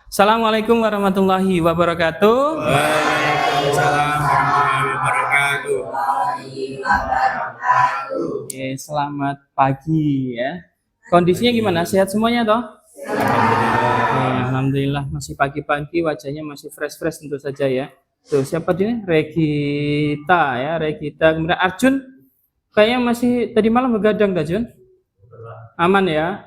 Assalamualaikum warahmatullahi wabarakatuh. Waalaikumsalam warahmatullahi wabarakatuh. Oke, selamat pagi ya. Kondisinya gimana? Sehat semuanya toh? Oke, alhamdulillah masih pagi-pagi, wajahnya masih fresh-fresh tentu saja ya. Tuh, siapa dia? Regita ya, Regita. Kemudian Arjun, kayaknya masih tadi malam begadang dah, Jun. Aman ya.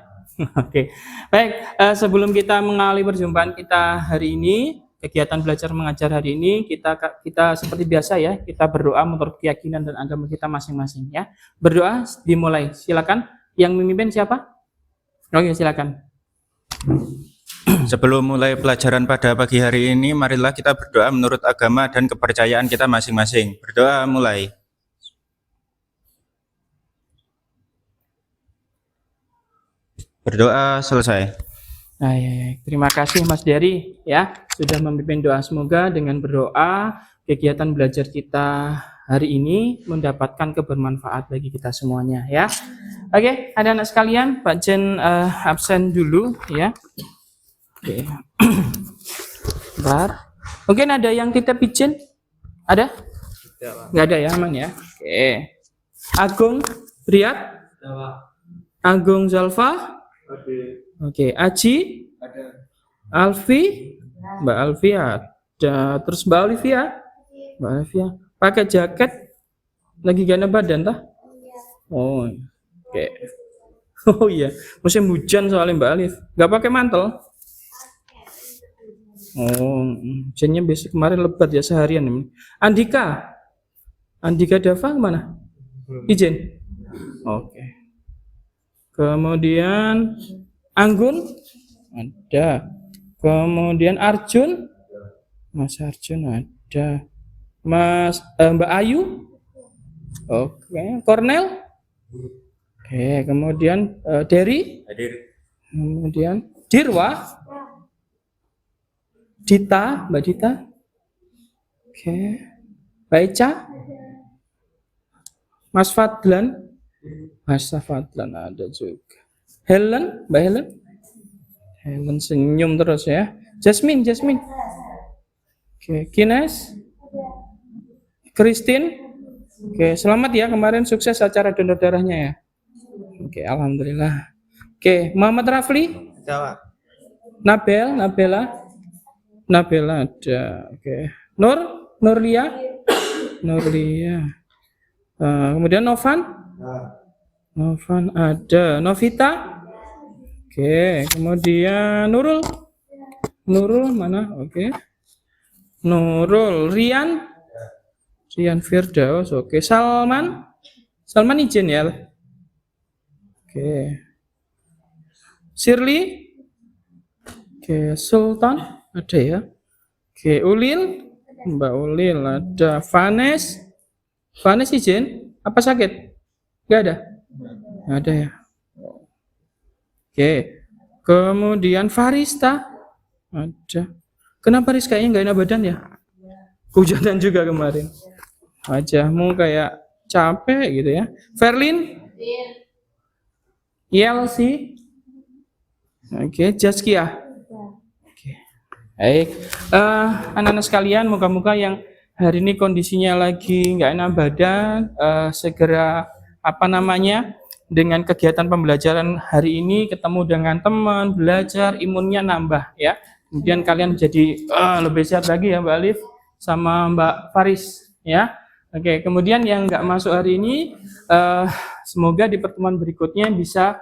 Oke. Baik, sebelum kita mengawali perjumpaan kita hari ini, kegiatan belajar mengajar hari ini, kita seperti biasa ya, kita berdoa menurut keyakinan dan agama kita masing-masing ya. Berdoa dimulai. Silakan. Yang memimpin siapa? Oke, silakan. Sebelum mulai pelajaran pada pagi hari ini, marilah kita berdoa menurut agama dan kepercayaan kita masing-masing. Berdoa mulai. Berdoa selesai. Nah, terima kasih Mas Dery ya sudah memimpin doa. Semoga dengan berdoa kegiatan belajar kita hari ini mendapatkan kebermanfaat bagi kita semuanya ya. Oke, anak-anak sekalian, Pak Jen absen dulu ya. Oke. Bentar. Mungkin ada yang titip izin? Ada? Nggak ada ya, aman ya. Oke. Agung Riyad? Agung Zalfa? Oke, Aji? Alfi? Mbak Alfi ada. Terus Mbak Olivia? Mbak Olivia. Pakai jaket? Lagi gak enak badan tah? Oh, oke. Oh iya, musim hujan soalnya Mbak Alif. Gak pakai mantel? Oh, hujannya besok kemarin lebat ya seharian ini. Andika? Andika Dava kemana? Izin? Oke. Kemudian Anggun? Ada. Kemudian Arjun? Mas Arjun ada. Mbak Ayu? Oke. Cornel? Oke. Kemudian Dery? Hadir. Kemudian Dirwa? Dita? Mbak Dita? Oke. Mbak Eca? Mas Fadlan? Mas Fadlan ada juga. Helen? Mbak Helen? Helen senyum terus ya. Jasmine? Oke. Kines? Christine? Oke, selamat ya kemarin sukses acara donor darahnya ya. Oke, alhamdulillah. Oke, Muhammad Rafli? Jawab. Nabela ada. Oke. Nurlia? Kemudian Novan ada. Novita? Oke. Kemudian Nurul mana? Oke. Nurul. Rian Firdaus. Oke. Salman izin ya. Oke. Shirley? Oke. Sultan ada ya. Oke. Ulil? Mbak Ulil ada. Vanes izin? Apa sakit? Gak ada? Gak ada ya. Oke. Kemudian Farista ada. Kenapa Riz kayaknya nggak enak badan ya? Hujanan juga kemarin. Wajahmu kayak capek gitu ya. Verlin? Yelsi? Oke. Jaskia? Oke. Baik. Anak-anak sekalian, moga-moga yang hari ini kondisinya lagi nggak enak badan, segera dengan kegiatan pembelajaran hari ini ketemu dengan teman, belajar, imunnya nambah ya. Kemudian kalian jadi lebih sehat lagi ya Mbak Alif sama Mbak Faris ya. Oke, kemudian yang nggak masuk hari ini, semoga di pertemuan berikutnya bisa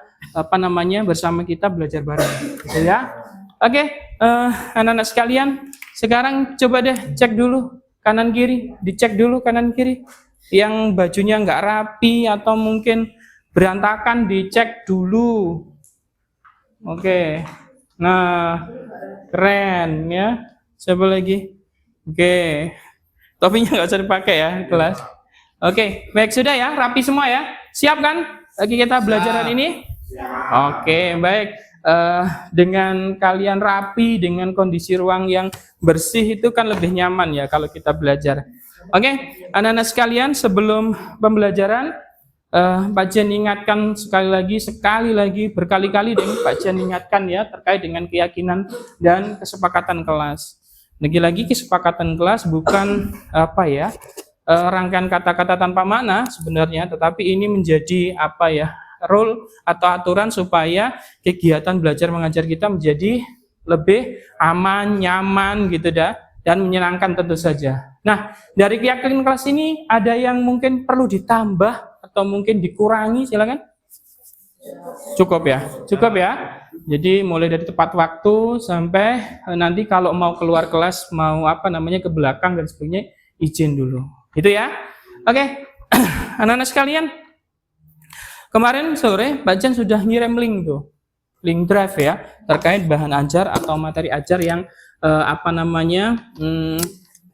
bersama kita belajar bareng, gitu ya. Oke, anak-anak sekalian, sekarang coba deh cek dulu kanan kiri, dicek dulu kanan kiri. Yang bajunya nggak rapi atau mungkin berantakan dicek dulu. Oke, nah keren ya. Siapa lagi? Oke, topinya nggak usah dipakai ya kelas. Oke, baik sudah ya, rapi semua ya. Siap kan? Lagi kita belajar hari ini. Oke, baik. Dengan kalian rapi, dengan kondisi ruang yang bersih itu kan lebih nyaman ya kalau kita belajar. Oke, anak-anak sekalian, sebelum pembelajaran Pak Jen ingatkan sekali lagi, berkali-kali deh Pak Jen ingatkan ya terkait dengan keyakinan dan kesepakatan kelas. Lagi-lagi kesepakatan kelas bukan apa ya rangkaian kata-kata tanpa makna sebenarnya, tetapi ini menjadi apa ya rule atau aturan supaya kegiatan belajar mengajar kita menjadi lebih aman, nyaman gitu dah, dan menyenangkan tentu saja. Nah, dari keyakinan kelas ini ada yang mungkin perlu ditambah atau mungkin dikurangi, silakan. Cukup ya. Jadi mulai dari tepat waktu sampai nanti kalau mau keluar kelas, mau apa namanya ke belakang dan sebagainya, izin dulu. Itu ya. Oke, anak-anak sekalian, kemarin sore Pak Jan sudah ngirim link tuh, link drive ya, terkait bahan ajar atau materi ajar yang apa namanya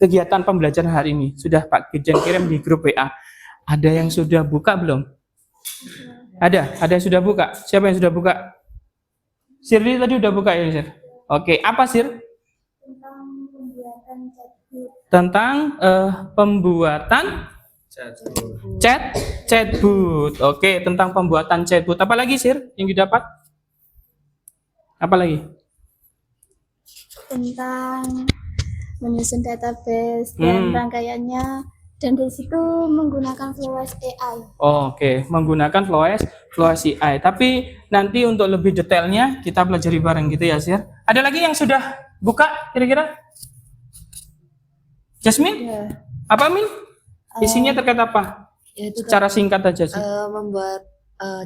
kegiatan pembelajaran hari ini. Sudah Pak Jan kirim di grup WA. Ada yang sudah buka belum? Ada yang sudah buka. Siapa yang sudah buka? Sirli tadi udah buka ya, Sir? Oke, apa Sir? Tentang pembuatan chatbot. Oke, tentang pembuatan chatbot. Apa lagi Sir yang didapat? Apa lagi? Tentang menyusun database dan rangkaiannya, dan di situ menggunakan Flowes AI. Oke, menggunakan Flowes AI. Tapi nanti untuk lebih detailnya kita pelajari bareng gitu ya, Sir. Ada lagi yang sudah buka kira-kira? Jasmine? Ya. Apa Min? Isinya terkait apa? Yaitu Secara singkat aja sih. membuat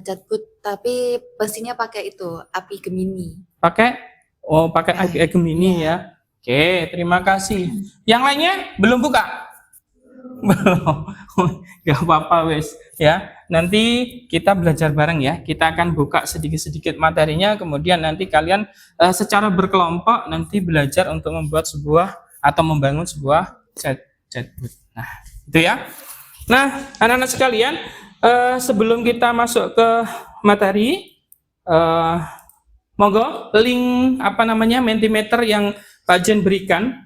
chatbot, tapi pastinya pakai itu API Gemini. Pakai API Gemini ya. Oke, terima kasih. Yang lainnya belum buka? Belum. Gak apa-apa wes ya. Nanti kita belajar bareng ya. Kita akan buka sedikit-sedikit materinya, kemudian nanti kalian secara berkelompok nanti belajar untuk membuat sebuah atau membangun sebuah chatbot. Nah, itu ya. Nah, anak-anak sekalian, sebelum kita masuk ke materi, monggo link apa namanya Mentimeter yang Pak Jen berikan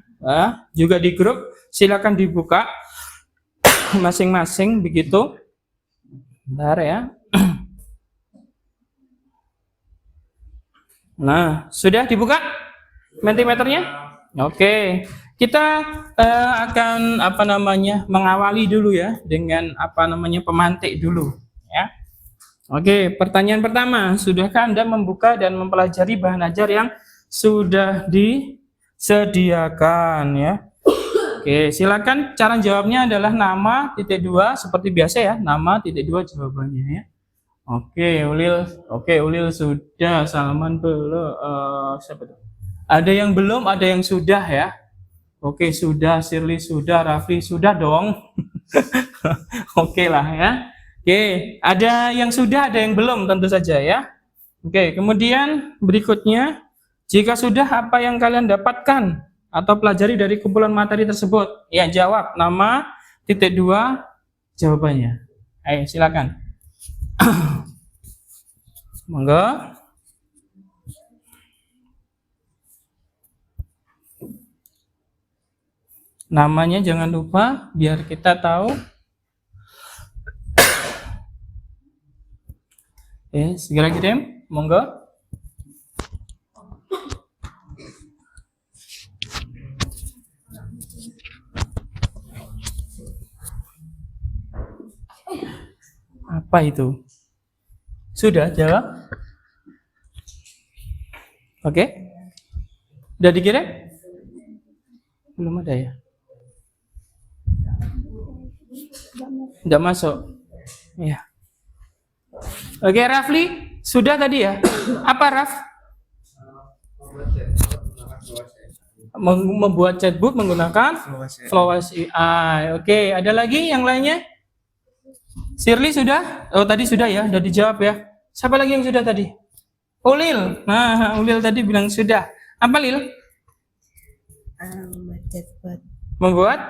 juga di grup, silakan dibuka masing-masing begitu. Bentar ya. Nah, sudah dibuka Mentimeternya? Oke. Kita akan apa namanya mengawali dulu ya dengan apa namanya pemantik dulu ya. Oke, pertanyaan pertama, sudahkah Anda membuka dan mempelajari bahan ajar yang sudah disediakan ya? Oke, silakan. Cara jawabnya adalah nama titik dua seperti biasa ya, nama titik dua jawabannya ya. Oke, Ulil sudah, Salman belum, siapa tuh? Ada yang belum, ada yang sudah ya. Oke, sudah, Shirley sudah, Rafli sudah dong. Oke lah ya. Oke, ada yang sudah, ada yang belum tentu saja ya. Oke, kemudian berikutnya, jika sudah apa yang kalian dapatkan atau pelajari dari kumpulan materi tersebut? Ya, jawab nama titik dua jawabannya. Ayo, silakan. Monggo. Namanya jangan lupa biar kita tahu. Segera kirim, monggo. Apa itu? Sudah jawab? Oke. Udah dikirim? Belum ada ya? Tidak masuk. Ya. Oke, Rafli, sudah tadi ya? Apa Raf? Membuat chatbot menggunakan Flowes AI. Oke, ada lagi yang lainnya? Shirley sudah? Oh, tadi sudah ya, sudah dijawab ya. Siapa lagi yang sudah tadi? Ulil. Nah, Ulil tadi bilang sudah. Apa Lil? Membuat chatbot. Membuat?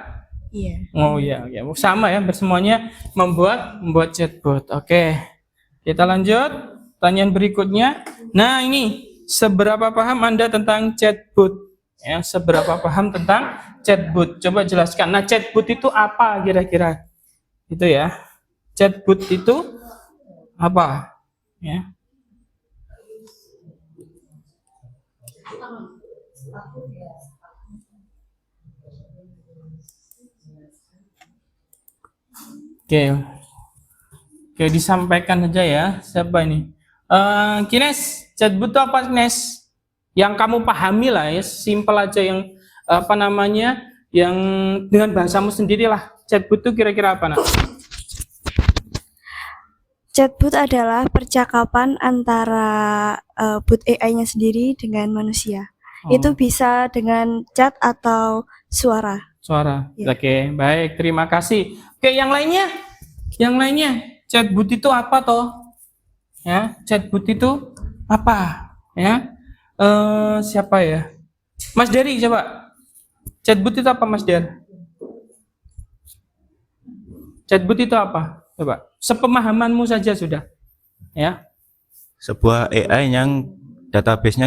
Iya. Oh iya, ya sama ya, bersemuanya membuat chatbot. Oke, kita lanjut. Pertanyaan berikutnya. Nah ini, seberapa paham Anda tentang chatbot? Ya, seberapa paham tentang chatbot? Coba jelaskan. Nah, chatbot itu apa kira-kira? Itu ya. Chatbot itu apa? Ya. Oke, oke disampaikan saja ya. Siapa ini? Kines, chatbot itu apa, Kines? Yang kamu pahami lah ya, simple aja yang apa namanya, yang dengan bahasamu sendiri lah. Chatbot itu kira-kira apa, Nak? Chatbot adalah percakapan antara bot AI-nya sendiri dengan manusia. Oh. Itu bisa dengan chat atau suara. Suara. Ya. Oke, baik. Terima kasih. Oke, yang lainnya? Yang lainnya, chatbot itu apa toh? Ya, chatbot itu apa? Ya, siapa ya? Mas Dery, coba. Chatbot itu apa, Mas Der? Chatbot itu apa? Coba. Sepemahamanmu saja sudah. Ya. Sebuah AI yang database-nya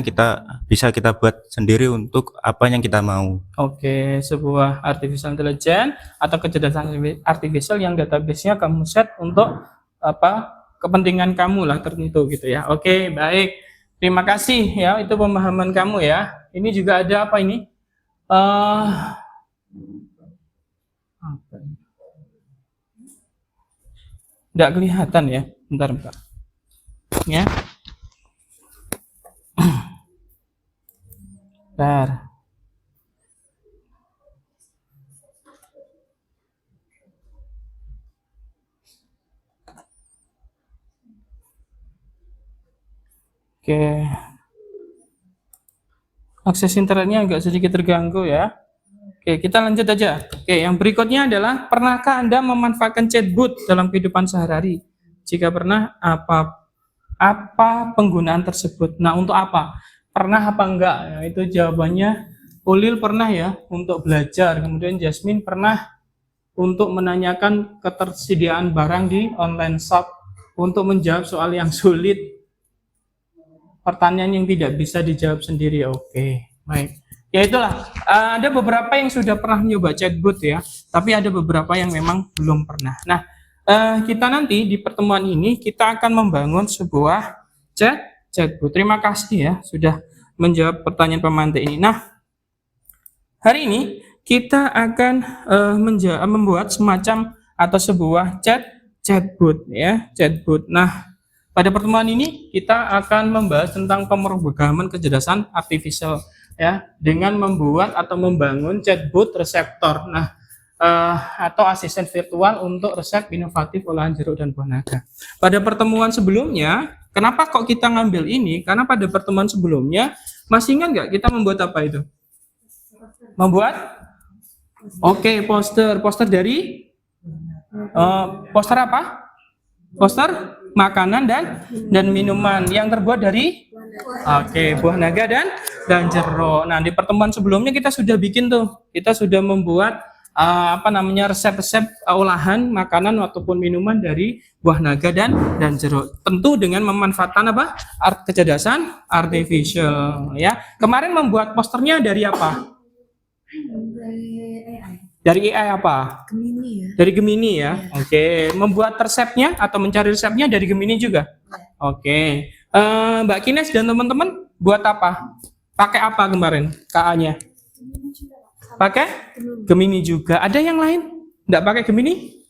bisa kita buat sendiri untuk apa yang kita mau. Oke, sebuah artificial intelligence atau kecerdasan artificial yang database-nya kamu set untuk apa? Kepentingan kamu lah tertentu gitu ya. Oke, baik. Terima kasih ya, itu pemahaman kamu ya. Ini juga ada apa ini? Apa ini? Nggak kelihatan ya. Bentar. Ya. Bentar. Oke. Akses internetnya agak sedikit terganggu ya. Oke, kita lanjut aja. Oke, yang berikutnya adalah, pernahkah Anda memanfaatkan chatbot dalam kehidupan sehari-hari? Jika pernah, apa penggunaan tersebut? Nah, untuk apa? Pernah apa enggak? Ya, itu jawabannya Ulil pernah ya untuk belajar, kemudian Jasmine pernah untuk menanyakan ketersediaan barang di online shop, untuk menjawab soal yang sulit, pertanyaan yang tidak bisa dijawab sendiri. Oke, baik. Ya itulah, ada beberapa yang sudah pernah nyoba chatbot ya, tapi ada beberapa yang memang belum pernah. Nah, kita nanti di pertemuan ini kita akan membangun sebuah chatbot. Terima kasih ya sudah menjawab pertanyaan pemantik ini. Nah, hari ini kita akan membuat semacam atau sebuah chatbot ya, chatbot. Nah, pada pertemuan ini kita akan membahas tentang pemrograman kecerdasan artificial ya, dengan membuat atau membangun chatbot reseptor. Nah, atau asisten virtual untuk resep inovatif olahan jeruk dan buah naga. Pada pertemuan sebelumnya, kenapa kok kita ngambil ini? Karena pada pertemuan sebelumnya, masih ingat nggak kita membuat apa itu? Membuat? Oke, poster dari poster apa? Poster makanan dan minuman yang terbuat dari buah naga dan jeruk. Nah, di pertemuan sebelumnya kita sudah bikin tuh. Kita sudah membuat resep-resep olahan makanan ataupun minuman dari buah naga dan jeruk. Tentu dengan memanfaatkan kecerdasan artificial ya. Kemarin membuat posternya dari apa? Dari AI apa? Gemini ya. Dari Gemini ya. Oke. Membuat resepnya atau mencari resepnya dari Gemini juga. Oke. Mbak Kines dan teman-teman buat apa? Pakai apa kemarin KA-nya? Pakai Gemini juga. Ada yang lain? Nggak pakai Gemini?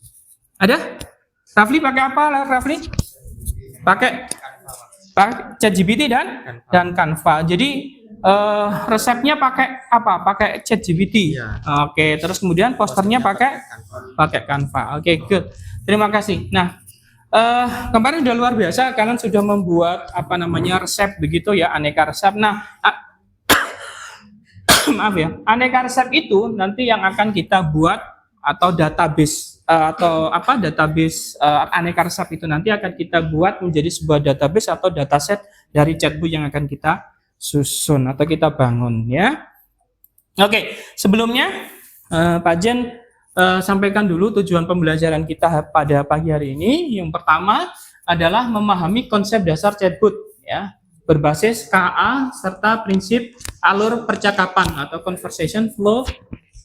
Ada? Rafli pakai apa? Rafli? Pakai ChatGPT dan Canva. Jadi resepnya pakai apa? Pakai ChatGPT. Ya. Oke. Terus kemudian posternya pakai Canva. Oke, good. Terima kasih. Nah, kemarin udah luar biasa, kalian sudah membuat resep begitu ya, aneka resep. Nah, maaf ya, aneka resep itu nanti yang akan kita buat atau database aneka resep itu nanti akan kita buat menjadi sebuah database atau dataset dari chatbot yang akan kita susun atau kita bangun ya. Oke, sebelumnya Pak Jen sampaikan dulu tujuan pembelajaran kita pada pagi hari ini. Yang pertama adalah memahami konsep dasar chatbot ya, berbasis KA serta prinsip alur percakapan atau conversation flow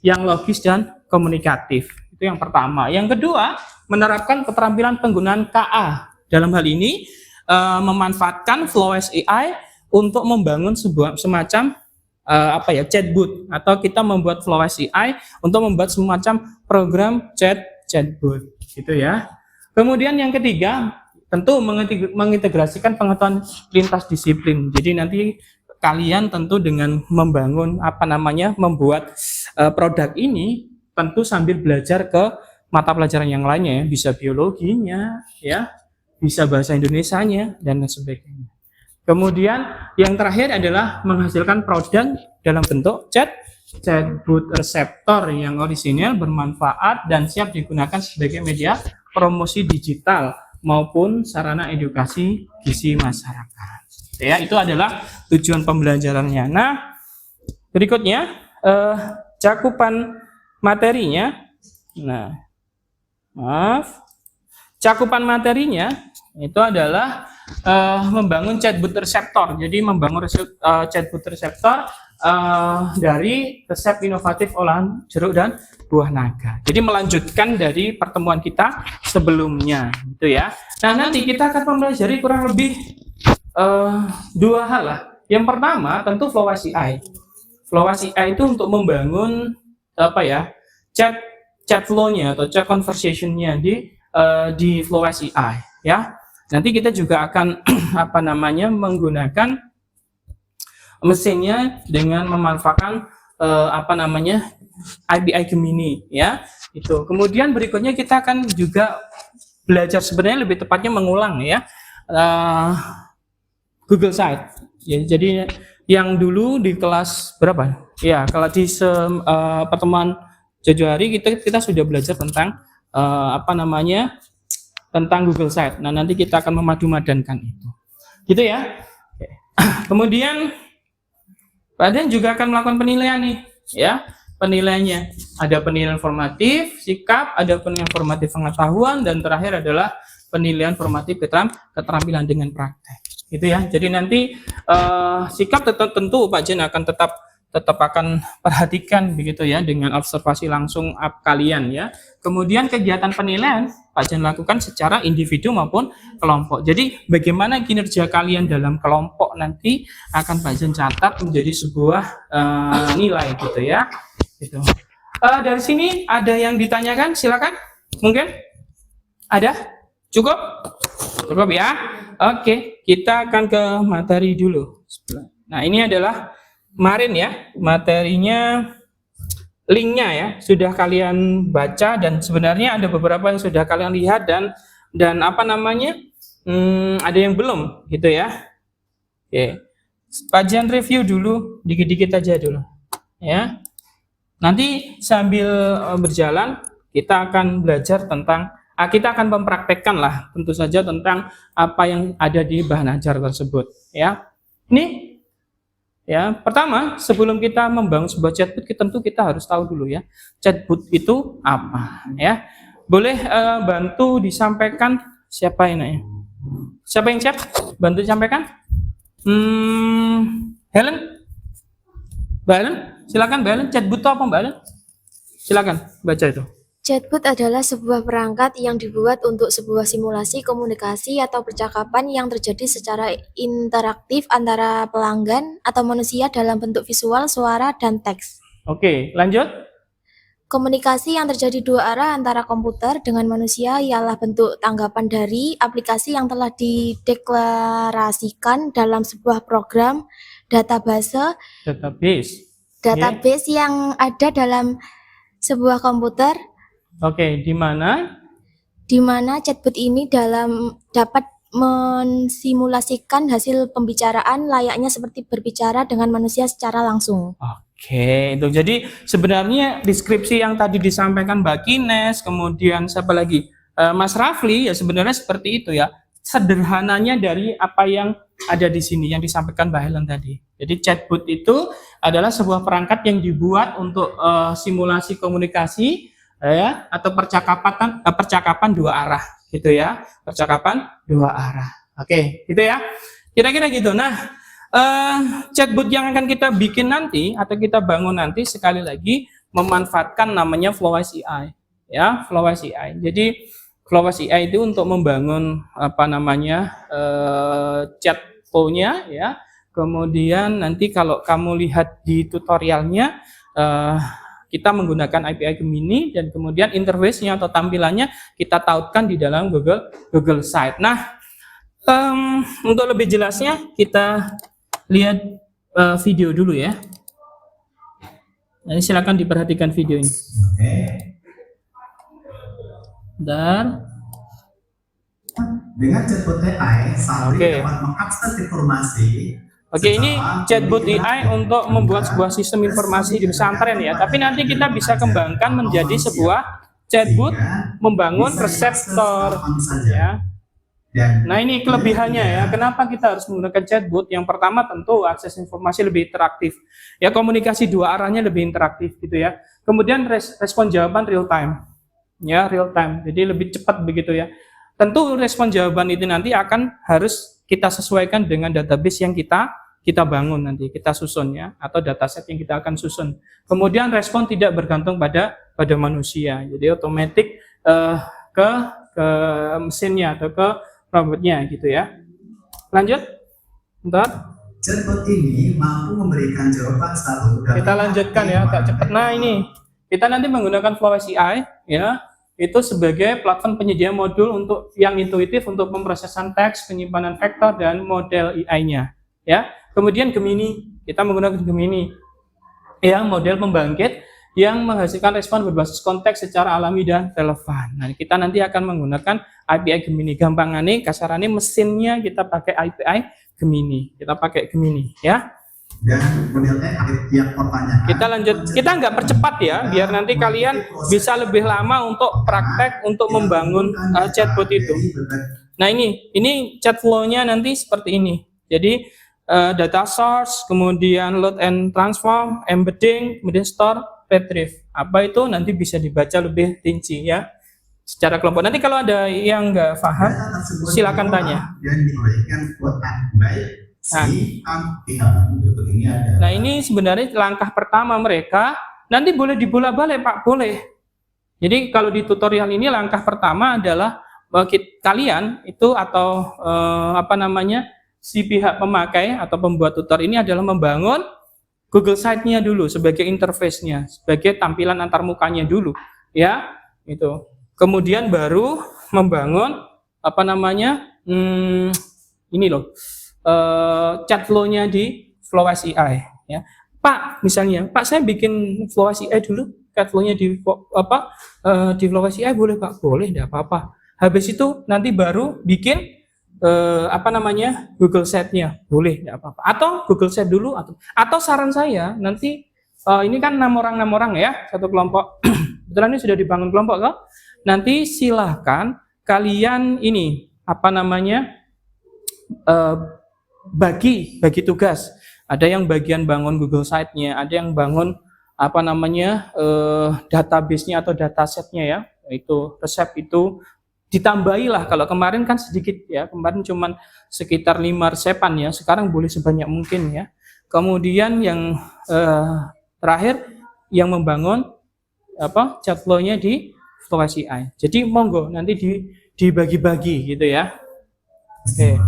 yang logis dan komunikatif. Itu yang pertama. Yang kedua, menerapkan keterampilan penggunaan KA. Dalam hal ini memanfaatkan FlowS AI untuk membangun sebuah semacam chatbot, atau kita membuat FlowS AI untuk membuat semacam program chatbot gitu ya. Kemudian yang ketiga, tentu mengintegrasikan pengetahuan lintas disiplin. Jadi nanti kalian tentu dengan membangun membuat produk ini tentu sambil belajar ke mata pelajaran yang lainnya ya, bisa biologinya ya, bisa bahasa Indonesianya dan lain sebagainya. Kemudian yang terakhir adalah menghasilkan produk dalam bentuk chatbot reseptor yang orisinil, bermanfaat dan siap digunakan sebagai media promosi digital maupun sarana edukasi gizi masyarakat. Ya, itu adalah tujuan pembelajarannya. Nah, berikutnya cakupan materinya. Nah, cakupan materinya itu adalah membangun chatbot reseptor. Jadi membangun chatbot reseptor dari resep inovatif olahan jeruk dan buah naga. Jadi melanjutkan dari pertemuan kita sebelumnya, gitu ya. Nah, nanti kita akan mempelajari kurang lebih dua hal lah. Yang pertama tentu FlowS AI. FlowS AI itu untuk membangun chat flow-nya atau chat conversation-nya di FlowS AI ya. Nanti kita juga akan menggunakan mesinnya dengan memanfaatkan IBI Gemini ya. Itu. Kemudian berikutnya kita akan juga belajar, sebenarnya lebih tepatnya mengulang ya, Google Site. Ya, jadi yang dulu di kelas berapa? Ya, kalau di pertemuan Januari kita sudah belajar tentang tentang Google Site. Nah, nanti kita akan memadu-madankan itu. Gitu ya. Kemudian kalian juga akan melakukan penilaian nih, ya. Penilaiannya ada penilaian formatif sikap, ada penilaian formatif pengetahuan, dan terakhir adalah penilaian formatif keterampilan dengan praktek. Gitu ya. Jadi nanti sikap tentu Pak Jen akan tetap akan perhatikan begitu ya, dengan observasi langsung kalian ya. Kemudian kegiatan penilaian Pak Jen lakukan secara individu maupun kelompok. Jadi bagaimana kinerja kalian dalam kelompok nanti akan Pak Jen catat menjadi sebuah nilai gitu ya. Gitu. Dari sini ada yang ditanyakan, silakan. Mungkin ada? Cukup? Cukup ya. Oke, kita akan ke materi dulu. Nah, ini adalah kemarin ya, materinya, linknya ya, sudah kalian baca, dan sebenarnya ada beberapa yang sudah kalian lihat dan ada yang belum gitu ya. Oke, Pak Jen review dulu, dikit-dikit aja dulu ya. Nanti sambil berjalan kita akan belajar tentang, kita akan mempraktekkan lah tentu saja tentang apa yang ada di bahan ajar tersebut ya. Ini ya, pertama sebelum kita membangun sebuah chatbot, tentu kita harus tahu dulu ya, chatbot itu apa ya. Boleh bantu disampaikan, siapa ini? Siapa yang siap bantu disampaikan? Helen? Mbak Helen? Silakan Mbak Helen, chatbot itu apa Mbak Helen? Silakan baca itu. Chatbot adalah sebuah perangkat yang dibuat untuk sebuah simulasi komunikasi atau percakapan yang terjadi secara interaktif antara pelanggan atau manusia dalam bentuk visual, suara, dan teks. Oke, lanjut. Komunikasi yang terjadi dua arah antara komputer dengan manusia ialah bentuk tanggapan dari aplikasi yang telah dideklarasikan dalam sebuah program database yang ada dalam sebuah komputer. Oke, di mana chatbot ini dapat mensimulasikan hasil pembicaraan layaknya seperti berbicara dengan manusia secara langsung. Oke, itu jadi sebenarnya deskripsi yang tadi disampaikan Mbak Kines, kemudian siapa lagi, Mas Rafli, ya sebenarnya seperti itu ya, sederhananya dari apa yang ada di sini yang disampaikan Mbak Helen tadi. Jadi chatbot itu adalah sebuah perangkat yang dibuat untuk simulasi komunikasi ya, atau percakapan dua arah gitu ya, percakapan dua arah. Oke, gitu ya, kira-kira gitu. Nah, chatbot yang akan kita bikin nanti atau kita bangun nanti, sekali lagi memanfaatkan namanya FlowS AI ya, Flowise AI. Jadi Flowise AI itu untuk membangun apa namanya chat flow-nya ya. Kemudian nanti kalau kamu lihat di tutorialnya kita menggunakan API Gemini dan kemudian interface-nya atau tampilannya kita tautkan di dalam Google Site. Nah, untuk lebih jelasnya kita lihat video dulu ya. Jadi silakan diperhatikan video ini. Dan dengan chatbot AI, Sabri dapat mengakses informasi. Ini chatbot AI untuk membuat sebuah sistem informasi di pesantren ya. Tapi nanti kita bisa kembangkan menjadi sebuah chatbot membangun reseptor ya. Nah, ini kelebihannya ya. Kenapa kita harus menggunakan chatbot? Yang pertama tentu akses informasi lebih interaktif. Ya, komunikasi dua arahnya lebih interaktif gitu ya. Kemudian respon jawaban real time. Ya, real time. Jadi lebih cepat begitu ya. Tentu respon jawaban itu nanti akan harus kita sesuaikan dengan database yang kita bangun nanti, kita susun ya, atau dataset yang kita akan susun. Kemudian respon tidak bergantung pada manusia. Jadi otomatis ke mesinnya atau ke robotnya gitu ya. Lanjut. Bentar. Chatbot ini mampu memberikan jawaban selalu. Kita lanjutkan ya, agak cepat. Nah, ini kita nanti menggunakan Flowise AI ya. Itu sebagai platform penyedia modul untuk yang intuitif untuk pemrosesan teks, penyimpanan vektor dan model AI-nya ya. Kemudian Gemini, kita menggunakan Gemini yang model pembangkit yang menghasilkan respon berbasis konteks secara alami dan relevan. Nah, kita nanti akan menggunakan API Gemini. Gampangane kasarannya mesinnya kita pakai API Gemini. Kita pakai Gemini ya. Dan model AI yang pertanyaan. Kita lanjut, kita nggak percepat ya, biar nanti kalian bisa lebih lama untuk praktek untuk membangun chatbot itu. Nah, ini chat flow-nya nanti seperti ini. Jadi data source, kemudian load and transform, embedding, kemudian store, retrieve. Apa itu nanti bisa dibaca lebih rinci ya, secara kelompok. Nanti kalau ada yang nggak paham, silakan tanya. Dan diberikan baik. Nah, ini sebenarnya langkah pertama mereka. Nanti boleh dibolak-balik Pak, boleh. Jadi kalau di tutorial ini langkah pertama adalah kalian itu atau si pihak pemakai atau pembuat tutor ini adalah membangun Google Site-nya dulu sebagai interface-nya, sebagai tampilan antarmukanya dulu, ya. Itu. Kemudian baru membangun ini loh. Chat flow-nya di Flowise AI ya. Pak, misalnya, Pak saya bikin Flowise AI dulu, chat flow-nya di Flowise AI boleh Pak? Boleh, enggak apa-apa. Habis itu nanti baru bikin Google Site-nya, boleh, enggak apa-apa. Atau Google Site dulu atau saran saya nanti ini kan 6 orang ya, satu kelompok. Kebetulan ini sudah dibangun kelompok kok. Nanti silahkan kalian ini bagi tugas. Ada yang bagian bangun Google Site-nya, ada yang bangun database-nya atau dataset-nya ya. Itu resep itu ditambahilah. Kalau kemarin kan sedikit ya, kemarin cuman sekitar 5 resepan ya, sekarang boleh sebanyak mungkin ya. Kemudian yang terakhir yang membangun chat flow-nya di Flowise AI. Jadi monggo nanti dibagi-bagi gitu ya. Oke.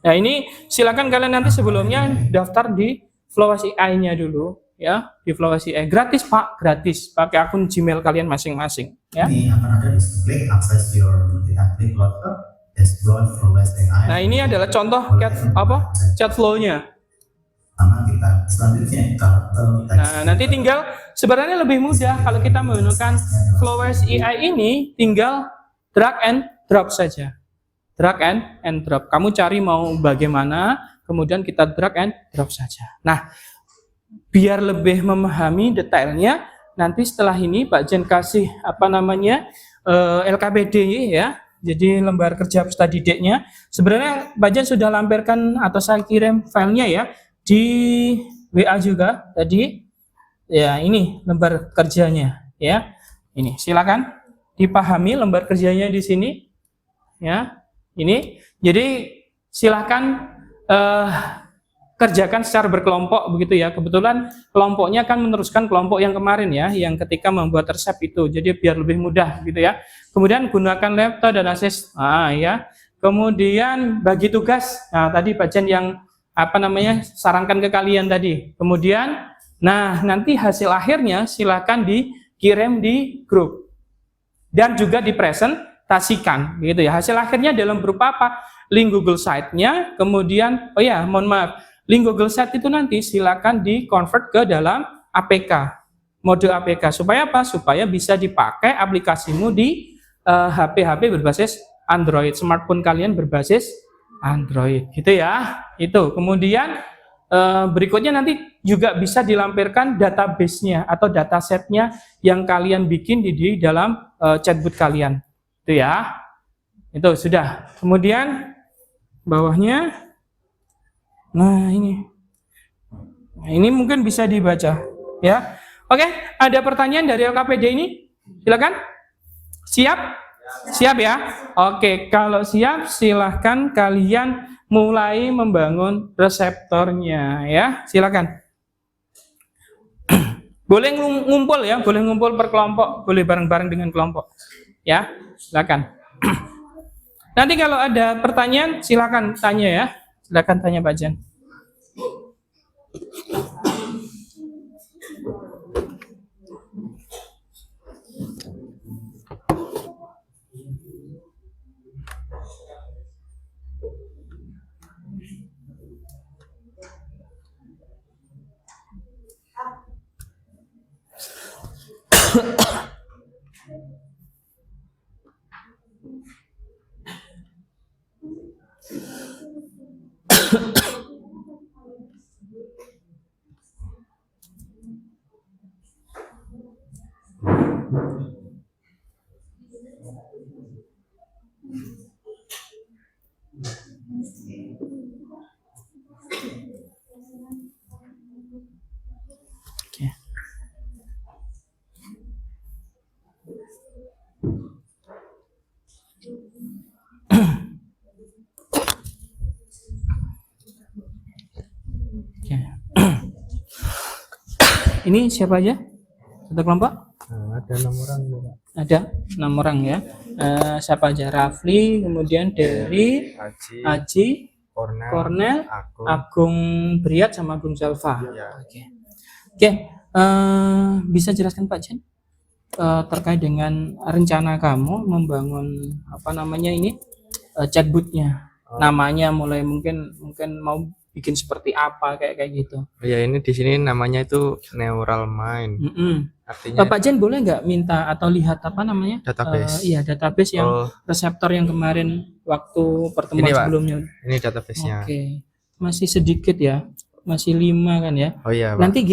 Nah, ini silakan kalian nanti sebelumnya daftar di Flowise AI-nya dulu ya, di Flowise AI. Gratis Pak, gratis. Pakai akun Gmail kalian masing-masing ya. Ini akan ada di klik access your explore Flowise AI. Nah, ini adalah contoh chat flow-nya. Nah, nanti tinggal sebenarnya lebih mudah kalau kita menggunakan Flowise AI ini, tinggal drag and drop saja. Drag and drop. Kamu cari mau bagaimana, kemudian kita drag and drop saja. Nah, biar lebih memahami detailnya, nanti setelah ini Pak Jen kasih LKPD ya. Jadi lembar kerja study date-nya. Sebenarnya Pak Jen sudah lampirkan atau saya kirim filenya ya di WA juga tadi. Ya, ini lembar kerjanya ya. Ini silakan dipahami lembar kerjanya di sini ya. Ini jadi silakan kerjakan secara berkelompok begitu ya. Kebetulan kelompoknya kan meneruskan kelompok yang kemarin ya, yang ketika membuat resep itu. Jadi biar lebih mudah gitu ya. Kemudian gunakan laptop dan akses. Ya. Kemudian bagi tugas. Nah, tadi Pak Jen yang sarankan ke kalian tadi. Kemudian nanti hasil akhirnya silakan dikirim di grup. Dan juga dipresentasikan gitu ya. Hasil akhirnya dalam berupa apa? Link Google Site-nya, kemudian mohon maaf, link Google Site itu nanti silakan di-convert ke dalam APK, mode APK. Supaya apa? Supaya bisa dipakai aplikasimu di HP-HP berbasis Android, smartphone kalian berbasis Android, gitu ya. Itu. Kemudian berikutnya nanti juga bisa dilampirkan database-nya atau dataset-nya yang kalian bikin di dalam chatbot kalian. Itu ya. Itu sudah. Kemudian bawahnya, ini mungkin bisa dibaca ya. Oke, ada pertanyaan dari LKPD ini? Silakan. Siap? Siap ya? Oke, kalau siap silahkan kalian mulai membangun reseptornya ya. Silakan. Boleh ngumpul ya, boleh ngumpul per kelompok, boleh bareng-bareng dengan kelompok. Ya, silakan. Nanti kalau ada pertanyaan silakan tanya ya. Silakan tanya Pak Jan. Ini siapa aja? Satu kelompok? Ada 6 orang. Ada 6 orang ya. Siapa aja? Rafli, kemudian Dery, Aji, Kornel, Agung Briat, sama Agung Zalfa. Oke. Bisa jelaskan Pak Jen terkait dengan rencana kamu membangun chatbotnya? Namanya mulai mungkin mau bikin seperti apa kayak gitu. Ya, ini di sini namanya itu neural mind. Artinya Pak Jen boleh nggak minta atau lihat database? Iya, database yang reseptor yang kemarin waktu pertemuan sebelumnya. Ini database-nya. Oke. Masih sedikit ya. Masih 5 kan ya. Oh iya, Pak. Nanti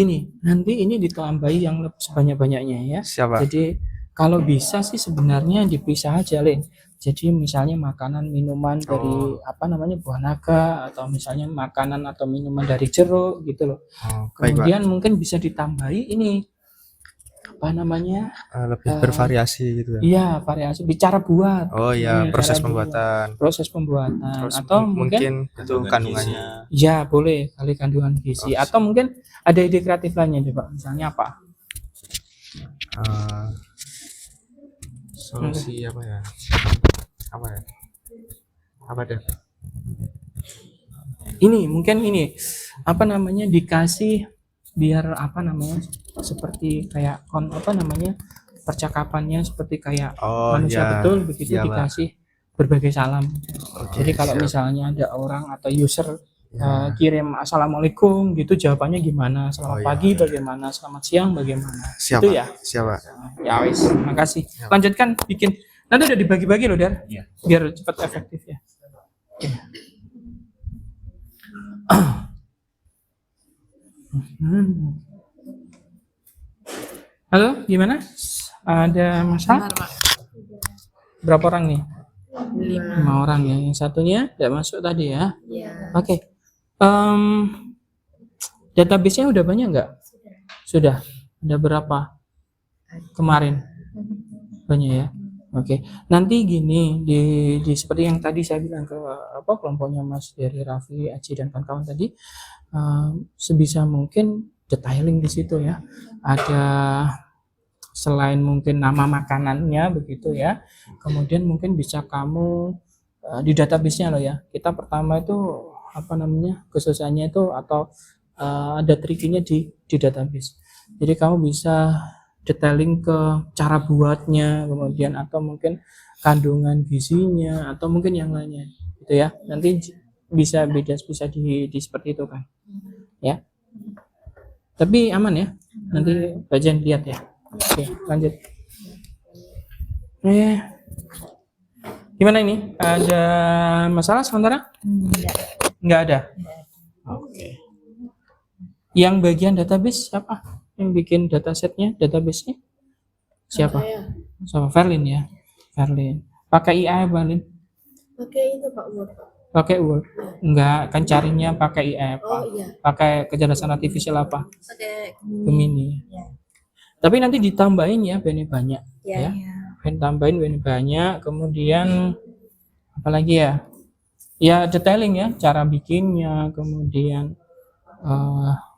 ini ditambahi yang sebanyak-banyaknya ya. Siapa? Jadi kalau bisa sih sebenarnya dipisah aja, Lin. Jadi misalnya makanan minuman dari buah naga, atau misalnya makanan atau minuman dari jeruk gitu loh. Kemudian mungkin bisa ditambahi ini lebih bervariasi gitu ya. Iya, variasi bicara buat. Oh iya, proses pembuatan. Terus atau mungkin itu kandungannya. Ya, boleh kali kandungan gizi. Atau mungkin ada ide kreatif lainnya coba. Misalnya apa? Solusi apa ya? Apa deh? Ini mungkin dikasih biar seperti kayak percakapannya seperti kayak manusia betul begitu, dikasih berbagai salam. Jadi kalau misalnya ada orang atau user kirim assalamualaikum gitu, jawabannya gimana? Selamat pagi bagaimana? Selamat siang bagaimana? Itu ya. Siapa? Ya wis, makasih. Lanjutkan bikin. Nanti udah dibagi-bagi loh, Dar. Biar cepat efektif ya. Oke. Halo, gimana? Ada masalah? Berapa orang nih? 5 orang ya. Yang satunya tidak masuk tadi ya? Oke. Database-nya udah banyak nggak? Sudah. Ada berapa? Kemarin? Banyak ya? Oke, nanti gini di seperti yang tadi saya bilang ke kelompoknya Mas dari Raffi, Aji dan kawan-kawan tadi, sebisa mungkin detailing di situ ya. Ada selain mungkin nama makanannya begitu ya, kemudian mungkin bisa kamu di database-nya loh ya. Kita pertama itu kesusahannya itu atau ada triknya di database. Jadi kamu bisa detailing ke cara buatnya, kemudian atau mungkin kandungan gizinya atau mungkin yang lainnya gitu ya. Nanti bisa di seperti itu kan. Ya. Tapi aman ya. Nanti bagian lihat ya. Oke, lanjut. Gimana ini? Ada masalah sementara? Enggak ada. Oke. Yang bagian database siapa? Yang bikin datasetnya, database-nya? Siapa? Sama Verlin ya. Verlin. Pakai IA Verlin? Pakai itu Pak Word. Pakai Word? Enggak, kan carinya pakai IA apa? Oh iya. Pakai kecerdasan artifisial apa? Pakai Gemini. Ya. Tapi nanti ditambahin ya banyak Ya. ya. Tambahin banyak, kemudian apalagi ya? Ya detailing ya, cara bikinnya, kemudian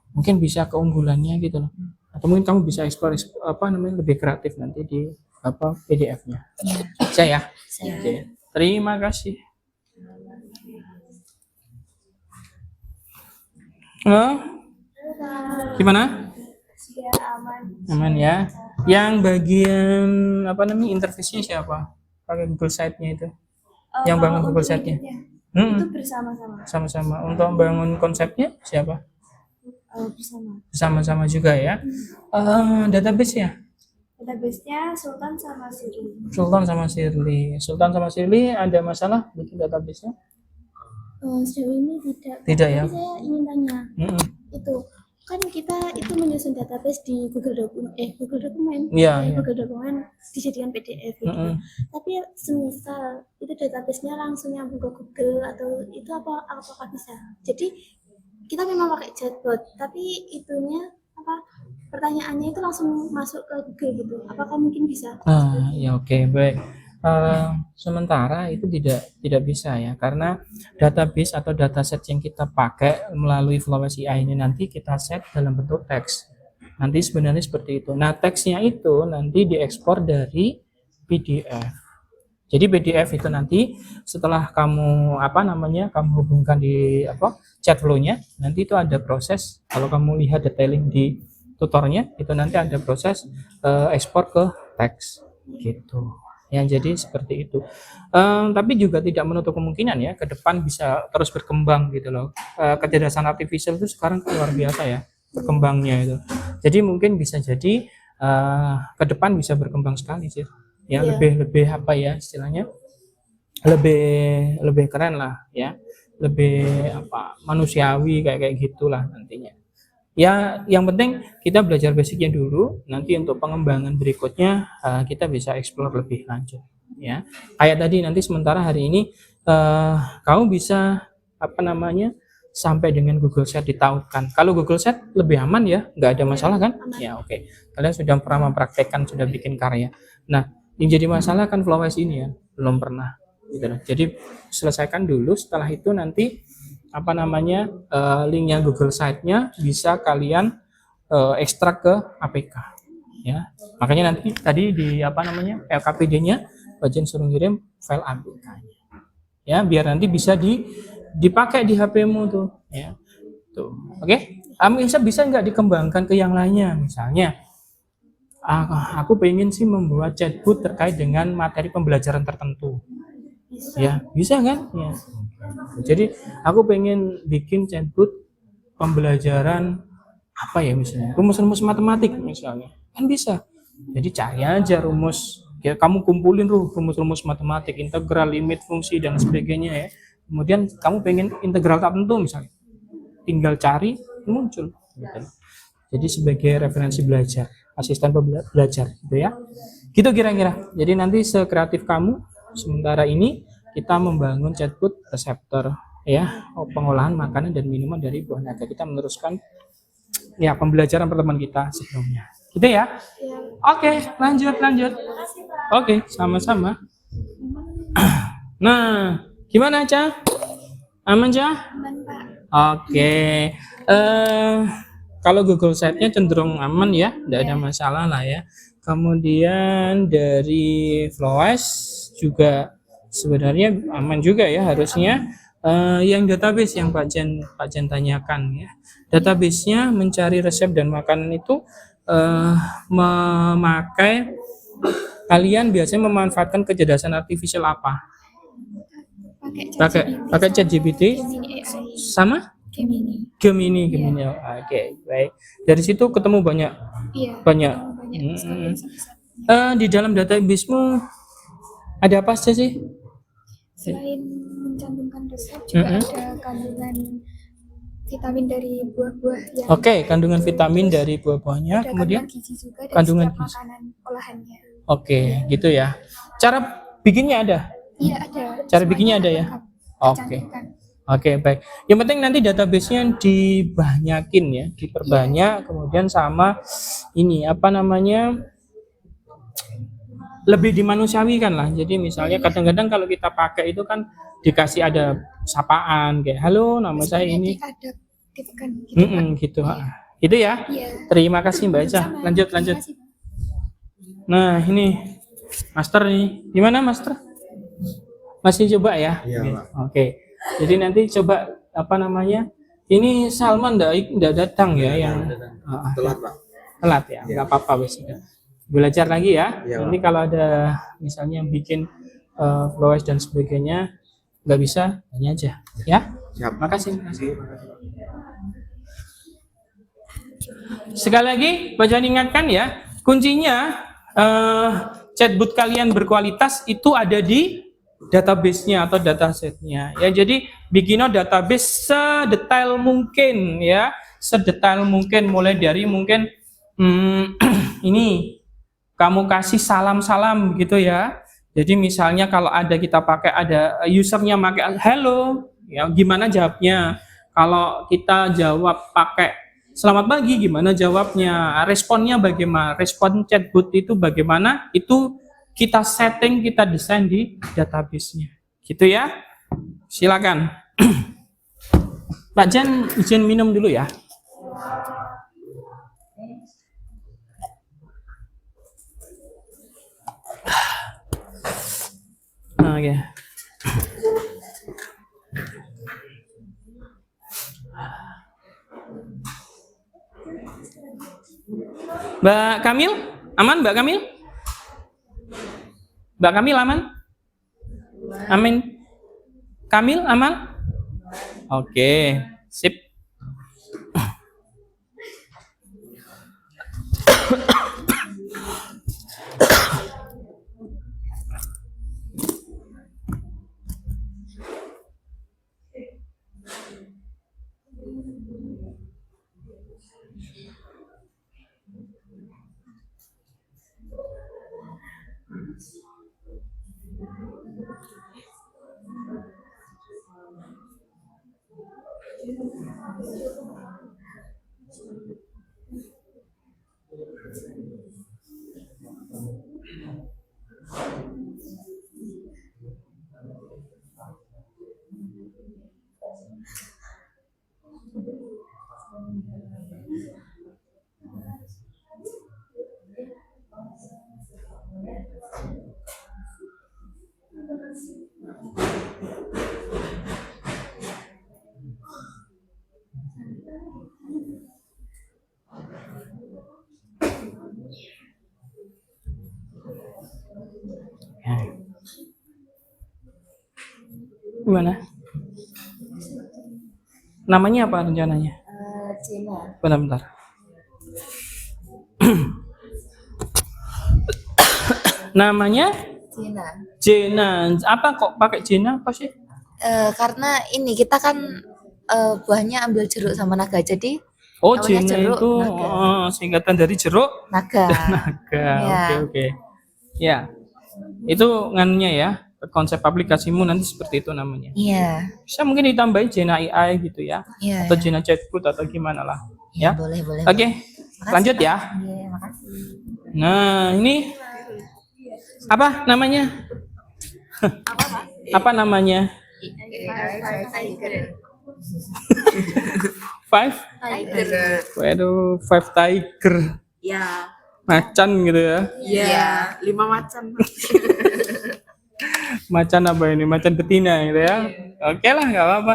mungkin bisa keunggulannya gitu loh. Atau mungkin kamu bisa explore lebih kreatif nanti di PDF-nya. Bisa ya? Oke. Terima kasih. Halo? Gimana? Aman ya. Yang bagian interface-nya siapa? Pakai Google Site-nya itu. Yang bangun Google Site-nya. Itu bersama-sama. Sama-sama. Untuk membangun konsepnya siapa? Bersama. Sama-sama juga ya. Database-nya? Database-nya Sultan sama Siri. Sultan sama Shirley ada masalah bikin database-nya? Sejauh ini tidak. Tidak ya. Tapi saya ingin tanya. Itu kan kita itu menyusun database di Google Dokumen. Iya. Google Dokumen dijadikan PDF gitu. Tapi semisal itu database-nya langsung nyambung ke Google atau itu apakah bisa? Jadi kita memang pakai chatbot, tapi itunya pertanyaannya itu langsung masuk ke Google gitu. Apakah mungkin bisa? Ya oke, baik. Sementara itu tidak bisa ya, karena database atau dataset yang kita pakai melalui Flowers AI ini nanti kita set dalam bentuk teks. Nanti sebenarnya seperti itu. Nah, teksnya itu nanti diekspor dari PDF. Jadi PDF itu nanti setelah kamu kamu hubungkan di chat flow-nya, nanti itu ada proses. Kalau kamu lihat detailing di tutornya, itu nanti ada proses ekspor ke teks gitu. Ya, jadi seperti itu. Tapi juga tidak menutup kemungkinan ya ke depan bisa terus berkembang gitu loh. Kecerdasan artifisial itu sekarang kan luar biasa ya berkembangnya itu. Jadi mungkin bisa jadi ke depan bisa berkembang sekali sih. Ya, lebih istilahnya lebih keren lah ya, lebih manusiawi kayak gitulah nantinya. Ya, yang penting kita belajar basicnya dulu, nanti untuk pengembangan berikutnya kita bisa explore lebih lanjut ya. Kayak tadi nanti sementara hari ini kamu bisa sampai dengan Google Sheet ditautkan. Kalau Google Sheet lebih aman ya, nggak ada masalah kan? Ya oke. Kalian sudah pernah mempraktekkan, sudah bikin karya. Nah, yang jadi masalah kan Flowers ini ya, belum pernah gitu loh. Jadi selesaikan dulu, setelah itu nanti linknya Google Site-nya bisa kalian ekstrak ke APK ya. Makanya nanti tadi di LKPD-nya Bajen suruh ngirim file APK-nya. Ya, biar nanti bisa dipakai di HP-mu tuh ya. Tuh. Oke? Bisa nggak dikembangkan ke yang lainnya, misalnya aku pengen sih membuat chatbot terkait dengan materi pembelajaran tertentu. Ya, bisa kan? Ya. Jadi aku pengen bikin chatbot pembelajaran misalnya rumus-rumus matematik misalnya, kan bisa. Jadi cari aja rumus, ya kamu kumpulin rumus-rumus matematik, integral, limit, fungsi dan sebagainya ya. Kemudian kamu pengen integral tertentu misalnya, tinggal cari muncul. Gitu. Jadi sebagai referensi belajar, asisten belajar gitu ya. Gitu kira-kira. Jadi nanti sekreatif kamu. Sementara ini kita membangun chatbot reseptor ya, pengolahan makanan dan minuman dari buah naga. Kita meneruskan ya pembelajaran pertemuan kita sebelumnya. Gitu ya? Ya, Oke, lanjut. Oke, sama-sama. Nah, gimana, Ca? Aman, Ca? aman Pak. Oke. Kalau Google Site-nya cenderung aman ya, tidak ada masalah lah ya. Kemudian dari Flowes juga sebenarnya aman juga ya harusnya. Yang database yang Pak Jen tanyakan ya. Database-nya mencari resep dan makanan itu memakai kalian biasanya memanfaatkan kecerdasan artifisial apa? Pakai ChatGPT Gemini AI. sama Gemini. Gemini. Oke, baik. Dari situ ketemu banyak. Iya. Banyak. Banyak sekali satu-satunya. Di dalam database-mu ada apa saja sih? Selain mencantumkan resep juga ada kandungan vitamin dari buah-buah yang Oke, kandungan vitamin dari buah-buahnya, ada kemudian kandungan gizi juga dan kandungan setiap gizi. makanan olahannya. Oke, gitu ya. Cara bikinnya ada? Iya ada. Cara bikinnya ada ya? lengkap, Oke. tercantumkan. Oke, baik. Yang penting nanti database-nya dibanyakin ya, diperbanyak, kemudian sama ini apa namanya? Lebih dimanusiawikan lah. Jadi misalnya kadang-kadang kalau kita pakai itu kan dikasih ada sapaan kayak halo, nama saya ini. Diadaptifkan gitu Pak. Gitu. Itu ya. Iya. Terima kasih Mbak Eca. Sama. Lanjut. Terima kasih, Pak. Nah, ini Master nih. Gimana Master? Masih coba ya? Iya, Oke. Jadi nanti coba apa namanya? Ini Salman enggak datang ya yang telat Pak. telat ya. Enggak apa-apa wes. Belajar lagi ya. Iya, Nanti kalau ada misalnya bikin Flowes dan sebagainya nggak bisa, tanya aja ya. Siap. Makasih. Sekali lagi, bacaan ingatkan ya, kuncinya chatbot kalian berkualitas itu ada di database-nya atau dataset-nya ya. Jadi bikinlah database sedetail mungkin ya, sedetail mungkin, mulai dari mungkin ini kamu kasih salam-salam gitu ya. Jadi misalnya kalau ada kita pakai ada usernya pakai hello, ya gimana jawabnya? Kalau kita jawab pakai selamat pagi, gimana jawabnya? Responnya bagaimana? Respon chatbot itu bagaimana? Itu kita setting, kita desain di database-nya. Gitu ya. Silakan. Pak Jan izin minum dulu ya. Oke. Mbak Kamil, aman Mbak Kamil? Mbak Kamil aman? Amin. Kamil aman? Oke, sip. Gimana? Namanya apa rencananya? Cina. Bentar. Namanya Cina. Jena. Apa kok pakai Jena apa sih? Karena ini kita kan buahnya ambil jeruk sama naga, jadi Oh, namanya Jena jeruk, itu naga. singkatan dari jeruk naga. naga. Ya. Oke. Ya. Itu nganunya ya. Konsep aplikasimu nanti seperti itu namanya. Iya. Bisa mungkin ditambahin Jena AI gitu ya. Iya. Atau Jena Chatbot atau gimana lah. Ya. Boleh. Oke. Makasih, Lanjut Pak. ya. Iya, Nah, ini apa namanya? Apa namanya? Five? Waduh, Five Tiger. Ya. Macan gitu ya. Iya, 5 macan. Macan apa ini? Macan betina gitu ya. Oke lah, nggak apa-apa.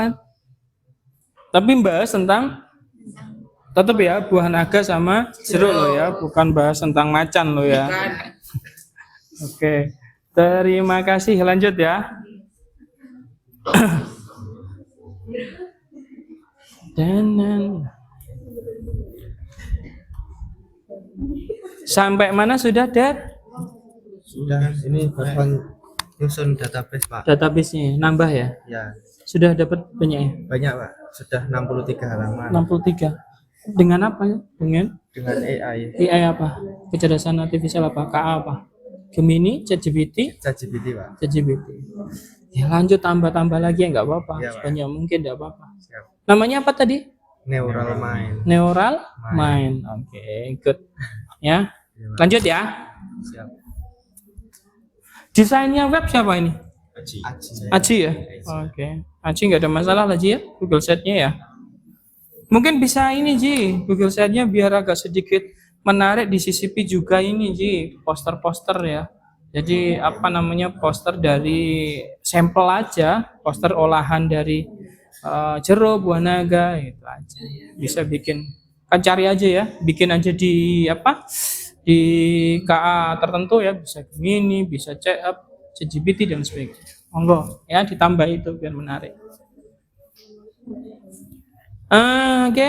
Tapi bahas tentang tetap ya buah naga sama jeruk loh ya, bukan bahas tentang macan loh ya. Oke. Terima kasih. Lanjut ya. Dan sampai mana sudah, Dad? Sudah, ini barusan nyusun database, Pak. Database-nya nambah ya? Ya, Sudah dapat banyak ya? banyak, Pak. Sudah 63 halaman 63. Dengan apa ya? Dengan dengan AI, AI apa? Kecerdasan artifisial apa? KA apa? Gemini, ChatGPT, ChatGPT, Pak. ChatGPT. Ya lanjut tambah-tambah lagi ya nggak apa-apa. Iya, Pak. Sebanyak mungkin nggak apa-apa. Siap. Namanya apa tadi? Neural Mind. Neural Mind. Oke, good. Ya. Iya, Pak. Lanjut ya. Siap. Desainnya web siapa ini? Aji. Aji ya? Oke. Aji nggak ada masalah lah Ji ya, Google Sheet-nya ya. Mungkin bisa ini Ji, Google Sheet-nya biar agak sedikit menarik di CCP juga ini Ji, poster-poster ya. Jadi apa namanya poster dari sampel aja, poster olahan dari jeruk, buah naga gitu aja. Bisa bikin, kan cari aja ya, bikin aja di apa? Di KA tertentu ya, bisa Gemini, bisa ChatGPT dan sebagainya. Monggo ya ditambah itu biar menarik. Oke.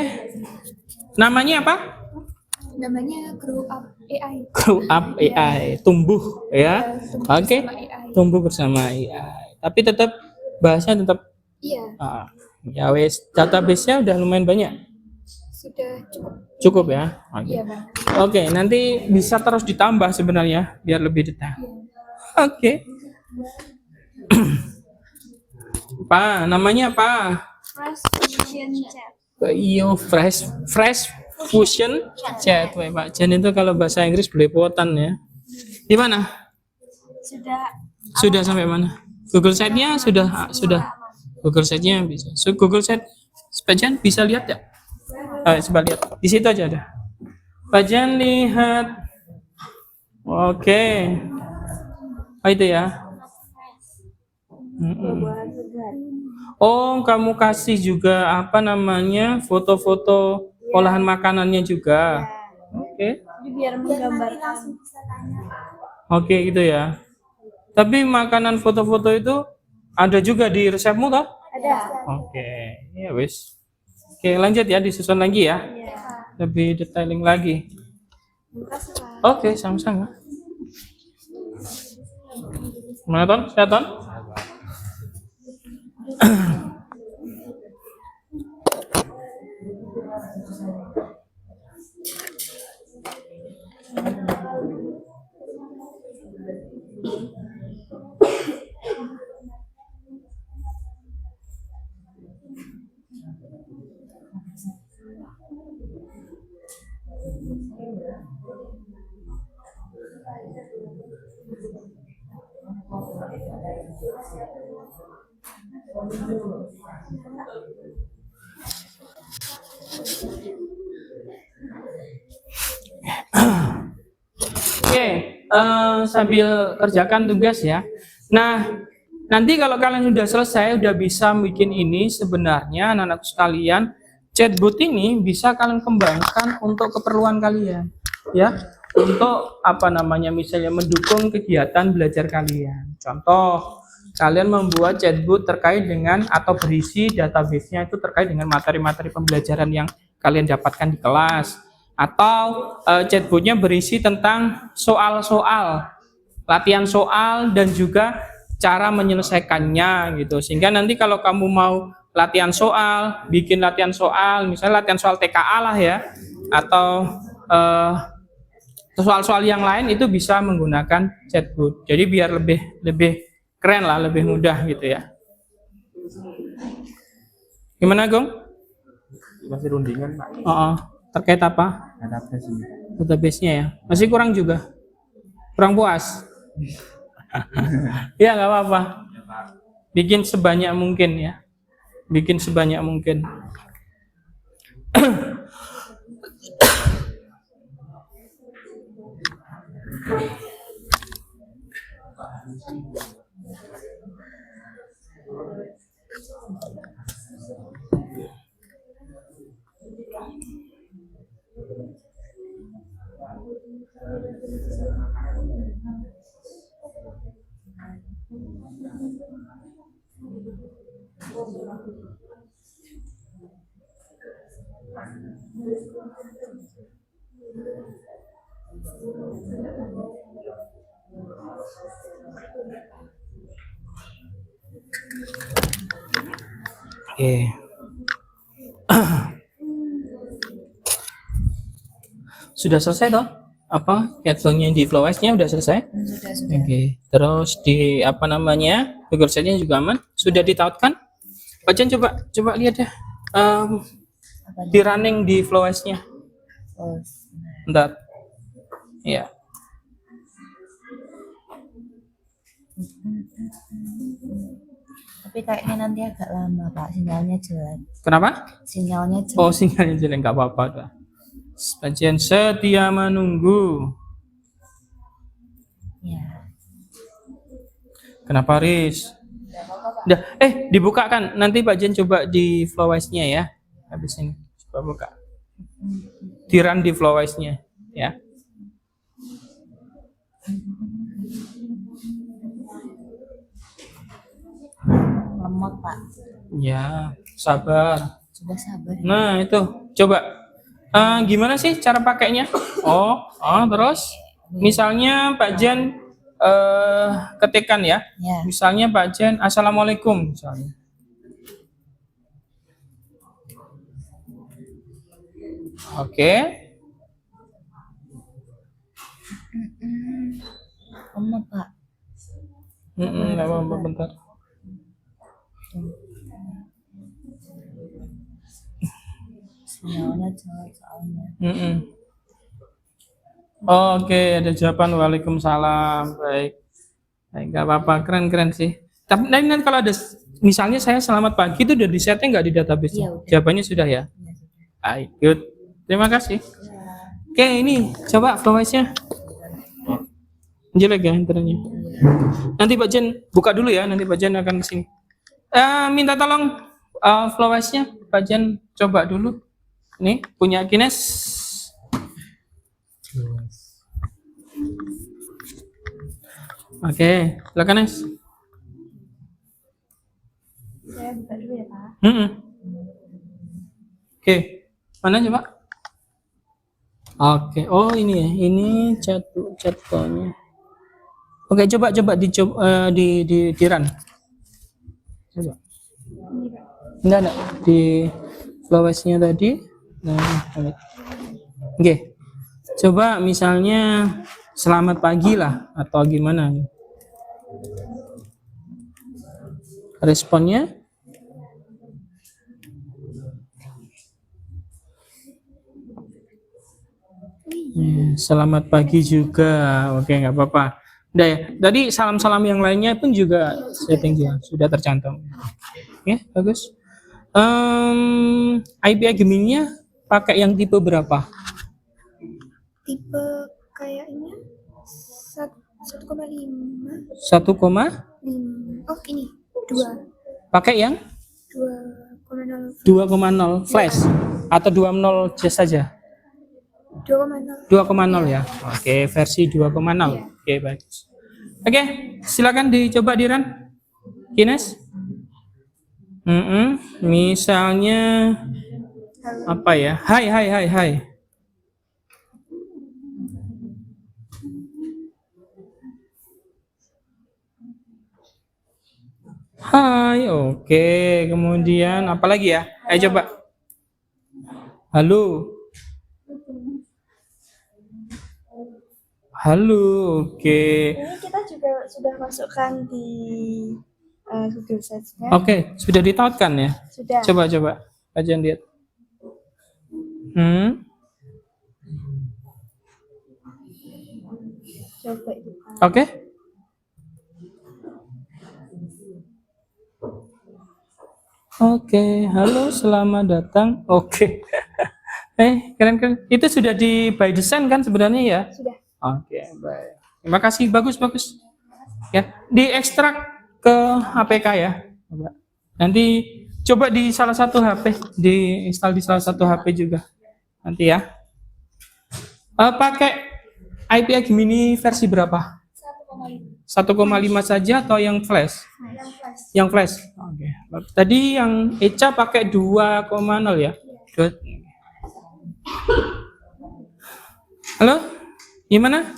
Namanya apa? Namanya Grow Up AI. Grow Up AI, tumbuh ya. Oke. Tumbuh bersama AI. Tapi tetap bahasanya tetap Iya, ya wes database-nya udah lumayan banyak. sudah cukup. Cukup ya. Oke. Iya, Bang. Oke, nanti bisa terus ditambah sebenarnya biar lebih detail. Oke. Pak, namanya apa? Fresh Fusion Chat. Iyo, fresh fusion chat. Wah, Pak Jan itu kalau bahasa Inggris belepotan ya. Di mana? Sudah sampai mana? Google Sheet-nya sudah. Google Sheet-nya bisa. Google Sheet Pak Jan bisa lihat ya? Coba lihat. Di situ aja ada. Pak Jan lihat. Oke. Oh, itu ya. Oh, kamu kasih juga apa namanya foto-foto olahan makanannya juga. Oke. Biar menggambarkan. Oke, gitu ya. Tapi makanan foto-foto itu ada juga di resepmu toh? Ada. Oke, ya wis. Oke, lanjut ya, disusun lagi ya. Lebih detailing lagi. Oke, sama-sama. Gimana Ton? Sehat Ton? Oke, sambil kerjakan tugas ya. Nah, nanti kalau kalian sudah selesai, udah bisa bikin ini, sebenarnya anak-anak sekalian, chatbot ini bisa kalian kembangkan untuk keperluan kalian, ya. Untuk apa namanya, misalnya mendukung kegiatan belajar kalian. Contoh, kalian membuat chatbot terkait dengan atau berisi database-nya itu terkait dengan materi-materi pembelajaran yang kalian dapatkan di kelas. Atau chatbotnya berisi tentang soal-soal, latihan soal dan juga cara menyelesaikannya gitu. Sehingga nanti kalau kamu mau latihan soal, bikin latihan soal, misalnya latihan soal TKA lah ya, atau soal-soal yang lain itu bisa menggunakan chatbot. Jadi biar lebih keren lah, lebih mudah gitu ya. Gimana Gong? Masih rundingan, Pak. Terkait apa? Database-nya ya. Masih kurang juga? Kurang puas? Ya nggak apa-apa. Bikin sebanyak mungkin ya. Bikin sebanyak mungkin. Oke. Sudah selesai toh? Apa? Captionnya di Flowise-nya udah selesai? Sudah. Oke. Terus di apa namanya? Google Sheet-nya juga aman? Sudah ditautkan? Bacan coba lihat ya. Di running di Flowise-nya. Bentar. Iya. Tapi kayaknya nanti agak lama Pak, sinyalnya jelek. Kenapa? Sinyalnya jelek. Oh, sinyalnya jelek, nggak apa-apa dah. Bagian setia menunggu. Ya. Kenapa, Riz? Udah, dibukakan. Nanti Pak Jen coba di Flowise-nya ya. Habis ini coba buka. Di run di Flowise-nya ya. Lemot Pak. Ya, sabar. Sudah sabar. Nah, itu. Coba. Gimana sih cara pakainya? Terus misalnya Pak Jen ketikkan ya. Ya. Misalnya Pak Jen Assalamualaikum misalnya. Oke. Lemot Pak. Nggak apa-apa, bentar. Sinyalnya jelek soalnya. Oke, ada jawaban Waalaikumsalam. Baik, nggak apa-apa, keren sih. Tapi nanti kalau ada, misalnya saya selamat pagi itu udah di setting nggak di database? Iya, udah. Jawabannya sudah ya. Baik, good. Terima kasih. Oke, ini coba Flowise-nya. Jelek ya internetnya. Nanti Pak Jen buka dulu ya. Nanti Pak Jen akan kesini. Minta tolong Flowise-nya Pak Jen coba dulu. Ini punya Kines. Oke, silakan Nes. Saya buka dulu ya Pak. Oke, mana coba? Oke, oh ini ya, ini chatbotnya. Oke, coba di run. Coba. Enggak di Flowise-nya tadi. Nah, oke. Coba misalnya selamat pagi lah atau gimana? Responnya? Selamat pagi juga. Oke, nggak apa-apa. Udah ya. Tadi salam-salam yang lainnya pun juga setting juga sudah tercantum. Oke, bagus. IP adminnya pakai yang tipe berapa? Tipe kayaknya 1,5. 1,5? Oh ini 2. Pakai yang 2,0. 2,0 flash atau 2,0 just saja? 2,0. 2,0 ya. Oke, versi 2,0. Oke, bagus. Oke, silakan dicoba di run. Kines. Misalnya apa ya? Hai. Hai, oke. Kemudian apa lagi ya? Ayo coba. Halo. Oke. Ini kita juga sudah masukkan di Google Sheets-nya. Oke, sudah ditautkan ya? Sudah. Coba. Kajian lihat. coba itu. Oke? Oke, halo, selamat datang. Oke. Keren. Itu sudah di by design kan sebenarnya ya? Sudah. Oke, baik. Terima kasih, bagus. Ya, diekstrak ke APK ya. Coba. Nanti coba di salah satu HP, diinstal di salah satu HP juga. Nanti ya. Pakai IPA Gemini versi berapa? 1,5 saja atau yang flash? Yang flash. Oke. Tadi yang Eca pakai 2,0 ya? Halo? Gimana?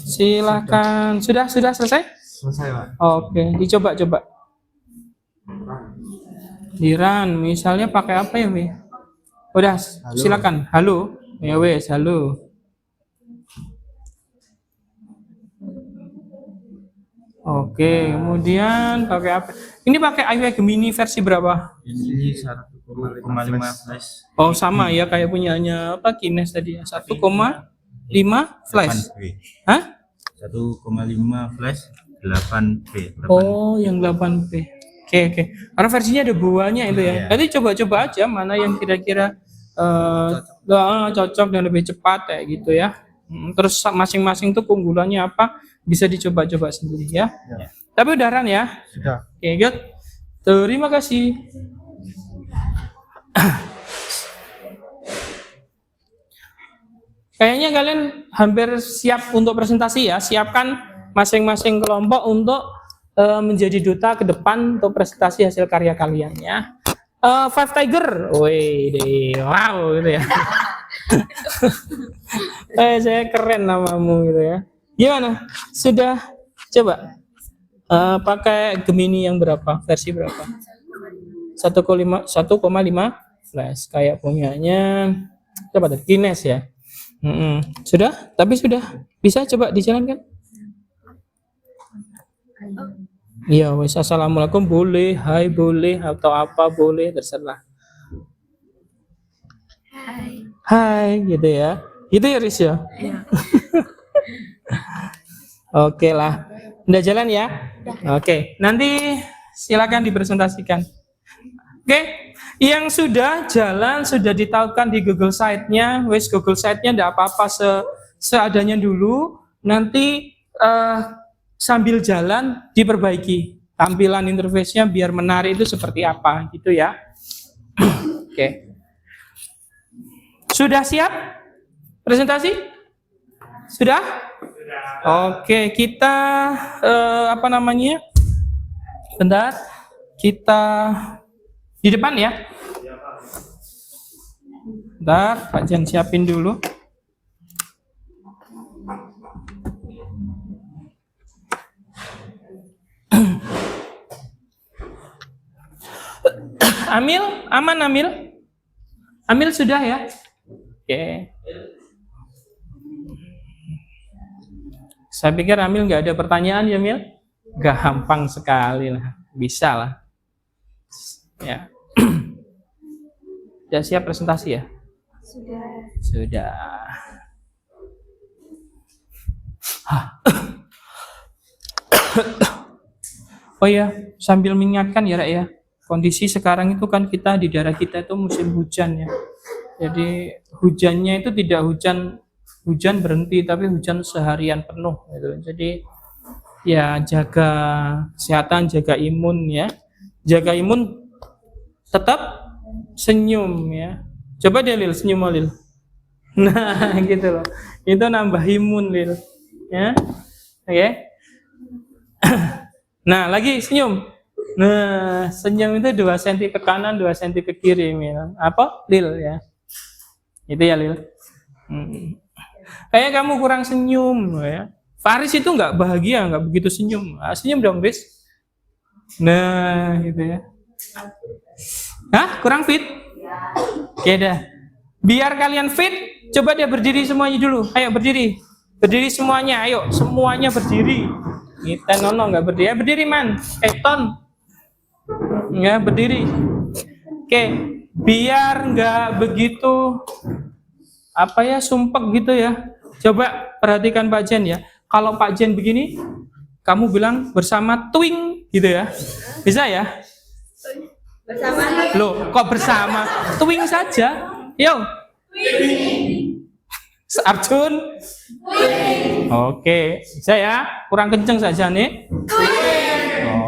Silakan. Sudah selesai? Selesai, Pak. Oke, dicoba. Di run, misalnya pakai apa ya, Wi? Udah, silakan. Halo. Ya wes, halo. Oke, kemudian pakai apa? Ini pakai IPA Gemini versi berapa? Ini 1,5 flash. Oh, sama ya kayak punyanya apa Kines tadi ya. 1,5 flash. 8B. Hah? 1,5 flash 8B. Oh, yang 8B. Oke. Karena versinya ada buahnya itu ya. Iya. Nanti coba aja mana yang kira-kira cocok dan lebih cepat kayak gitu ya. Terus masing-masing tuh keunggulannya apa bisa dicoba-coba sendiri ya. Tapi udah run ya. Sudah. Oke, good. Terima kasih. Kayaknya kalian hampir siap untuk presentasi ya. Siapkan masing-masing kelompok untuk menjadi duta ke depan untuk presentasi hasil karya kalian ya. Five Tiger, wow gitu ya. Saya keren namamu gitu ya. Gimana? Sudah coba pakai Gemini yang berapa? Versi berapa? 1,5 flash kayak punyanya coba tadi Kines ya. Sudah? Tapi sudah bisa coba dijalankan? Iya, wes assalamualaikum boleh, hai boleh atau apa boleh terserah. Hai gitu ya. Gitu ya Riz ya? Oke lah. Udah jalan ya? Oke, nanti silakan dipresentasikan. Oke, yang sudah jalan, sudah ditahukan di Google Site-nya, wes Google Site-nya enggak apa-apa seadanya dulu, nanti sambil jalan diperbaiki tampilan interface-nya biar menarik itu seperti apa gitu ya. Oke. Sudah siap presentasi? Sudah? Oke, kita bentar. Kita di depan ya. Bentar, Pak Jan siapin dulu. Amil, aman Amil? Amil sudah ya? Oke. Saya pikir Amil nggak ada pertanyaan ya Mil? Gampang sekali lah, bisa lah. Ya. Sudah siap presentasi ya? Sudah. Oh ya, sambil mengingatkan ya Rak ya. Kondisi sekarang itu kan kita di daerah kita itu musim hujan ya. Jadi hujannya itu tidak hujan berhenti tapi hujan seharian penuh gitu. Jadi ya jaga kesehatan, jaga imun ya. Jaga imun tetap senyum ya. Coba deh Lil senyum Lil. Nah, gitu loh. Itu nambah imun Lil. Ya. Oke. Nah, lagi senyum. Nah, senyum itu 2 cm ke kanan, 2 cm ke kiri, Mil. Apa? Lil ya. Itu ya, Lil. Kayak kamu kurang senyum ya. Faris itu nggak bahagia, nggak begitu senyum. Senyum dong, Riz. Nah, gitu ya. Hah? Kurang fit? Oke dah. Biar kalian fit, coba dia berdiri semuanya dulu. Ayo berdiri. Berdiri semuanya, ayo. Semuanya berdiri. Kita nono nggak berdiri. Ya, berdiri man. Ton. Ya, berdiri. Oke, biar nggak begitu sumpek gitu ya. Coba perhatikan Pak Jen ya. kalau Pak Jen begini, kamu bilang bersama twing gitu ya. Bisa ya? Loh, kok bersama? Twing saja. Yo. Arjun. Oke, bisa ya? Kurang kenceng saja nih.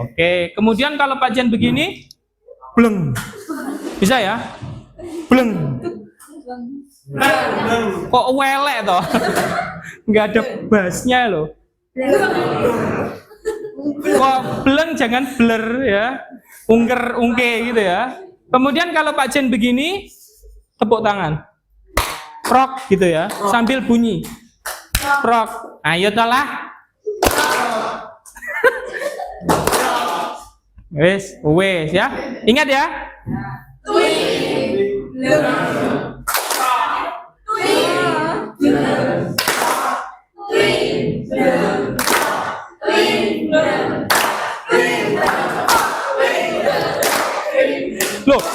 Oke, kemudian kalau Pak Jen begini, bleng. Bisa ya? Bleng. Kok welek toh? Nggak ada bassnya loh. Kok bleng jangan blur ya. Ungker ungke gitu ya. Kemudian kalau Pak Jen begini, tepuk tangan. Prok gitu ya, sambil bunyi. Prok. Ayo tolah. Wes ya. Ingat ya.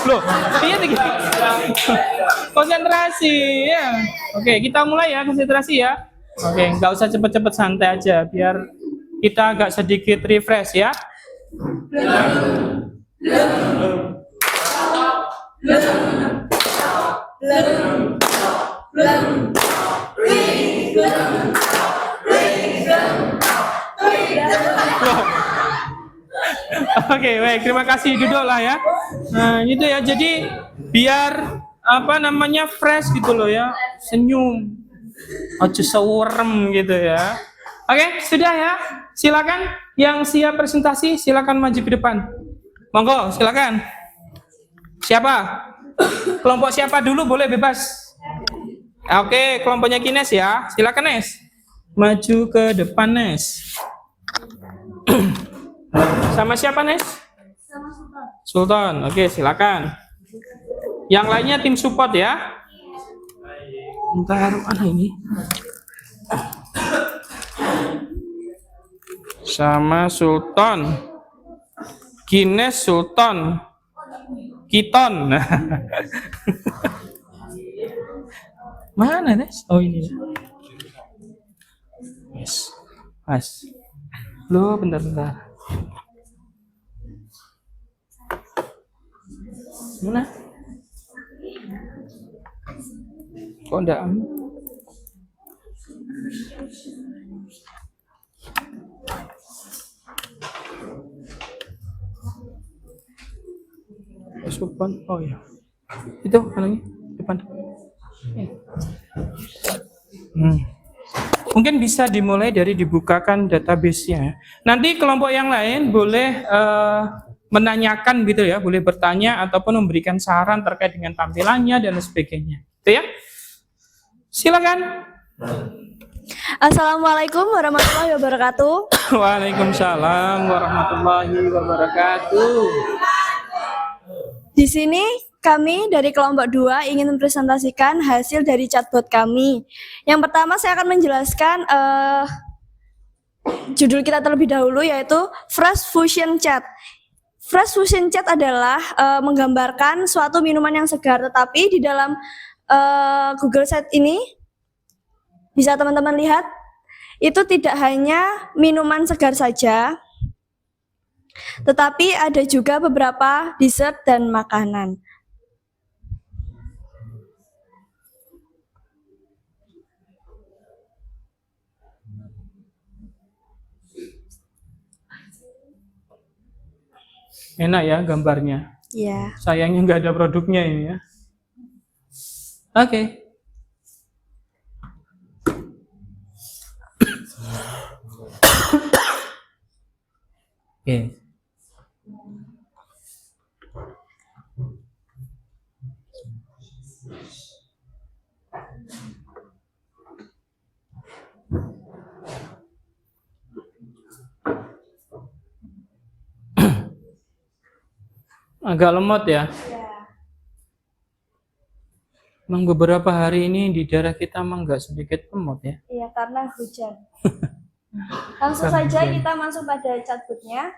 Loh, iya nih. Konsentrasi ya. Oke, kita mulai ya, konsentrasi ya. Oke, nggak usah cepet-cepet, santai aja, biar kita agak sedikit refresh ya. Oke, baik, terima kasih, duduklah ya. Nah, itu ya, jadi biar apa namanya fresh gitu loh ya, senyum, ojo sewerem gitu ya. Oke, sudah ya. Silakan yang siap presentasi, silakan maju ke depan. Monggo, silakan. Siapa? Kelompok siapa dulu boleh bebas. Oke, kelompoknya Kines ya. Silakan Nes. Maju ke depan Nes. Sama siapa Nes? Sama Sultan. Sultan. Oke, silakan. Yang lainnya tim support ya. Bentar, mana ini? Sama Sultan. Kines Sultan. Kiton. Mana Nes? Oh ini. Yes. Mas. Loh, bentar. Mana? Kok enggak? Supan. Oh ya. Itu anaknya depan. Mungkin bisa dimulai dari dibukakan database-nya. Nanti kelompok yang lain boleh menanyakan gitu ya, boleh bertanya ataupun memberikan saran terkait dengan tampilannya dan sebagainya. Itu ya. Silakan. Assalamualaikum warahmatullahi wabarakatuh. Waalaikumsalam warahmatullahi wabarakatuh. Di sini kami dari kelompok 2 ingin mempresentasikan hasil dari chatbot kami. Yang pertama saya akan menjelaskan judul kita terlebih dahulu, yaitu Fresh Fusion Chat. Fresh Fusion Chat adalah menggambarkan suatu minuman yang segar, tetapi di dalam Google Set ini bisa teman-teman lihat, itu tidak hanya minuman segar saja, tetapi ada juga beberapa dessert dan makanan. Enak ya gambarnya. Ya. Sayangnya nggak ada produknya ini ya. Oke. Oke. Agak lemot ya. Emang beberapa hari ini di daerah kita emang nggak sedikit lemot ya. Iya, karena hujan. Langsung saja kita masuk pada chatbotnya.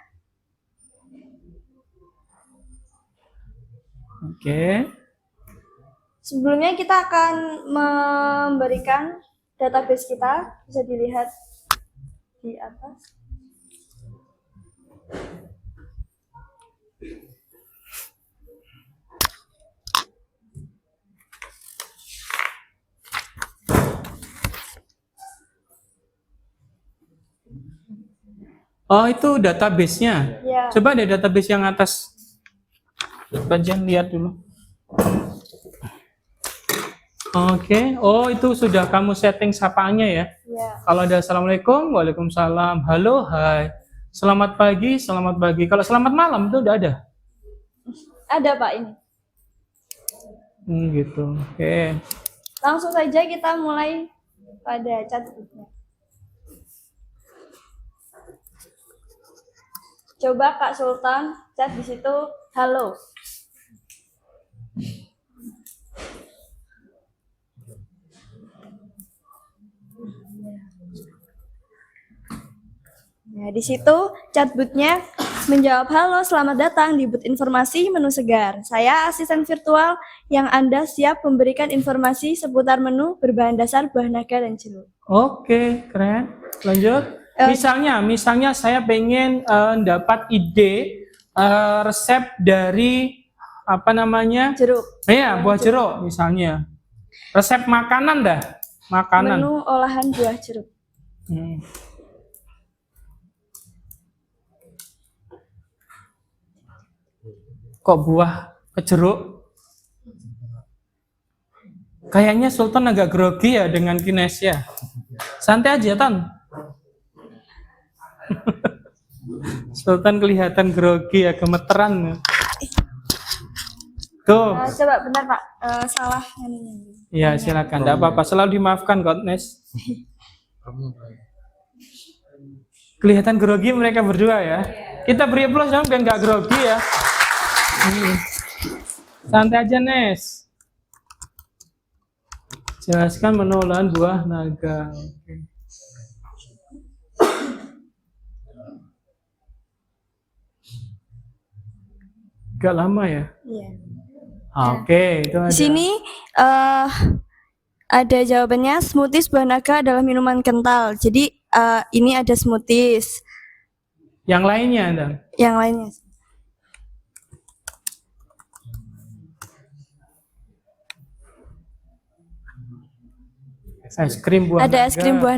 Oke. Sebelumnya kita akan memberikan database kita, bisa dilihat di atas. Oh, itu database-nya. Ya. Coba deh database yang atas. Coba Jen lihat dulu. Oke. Oh, itu sudah kamu setting sapaannya ya? Ya. Kalau ada assalamualaikum, waalaikumsalam, halo, hai, selamat pagi, selamat pagi. Kalau selamat malam itu udah ada? Ada Pak ini. Gitu. Oke. Langsung saja kita mulai pada chatbotnya. Coba Kak Sultan chat di situ, halo. Nah, di situ chatbotnya menjawab, halo, selamat datang di booth informasi menu segar. Saya asisten virtual yang Anda siap memberikan informasi seputar menu berbahan dasar buah naga dan jeruk. Oke, keren. Lanjut. Misalnya saya pengen dapat ide resep dari apa namanya? Jeruk. Iya, buah jeruk misalnya. Resep makanan dah. Makanan. Menu olahan buah jeruk. Kok buah ke jeruk? Kayaknya Sultan agak grogi ya dengan kinesia. Santai aja, Tan. Sultan kelihatan grogi ya, gemeteran. Tuh. Coba bentar Pak, salah ininya. Ya silakan, tidak apa-apa, selalu dimaafkan Godness. Kelihatan grogi mereka berdua ya. Kita beri aplaus dong biar nggak grogi ya. Santai aja Nes. Jelaskan menu olahan buah naga. Oke. Gak lama ya? Iya. Oke, itu aja. Di sini ada jawabannya, smoothies buah naga adalah minuman kental. Jadi ini ada smoothies. Yang lainnya ada? Yang lainnya. Es krim buah Ada naga. es krim buah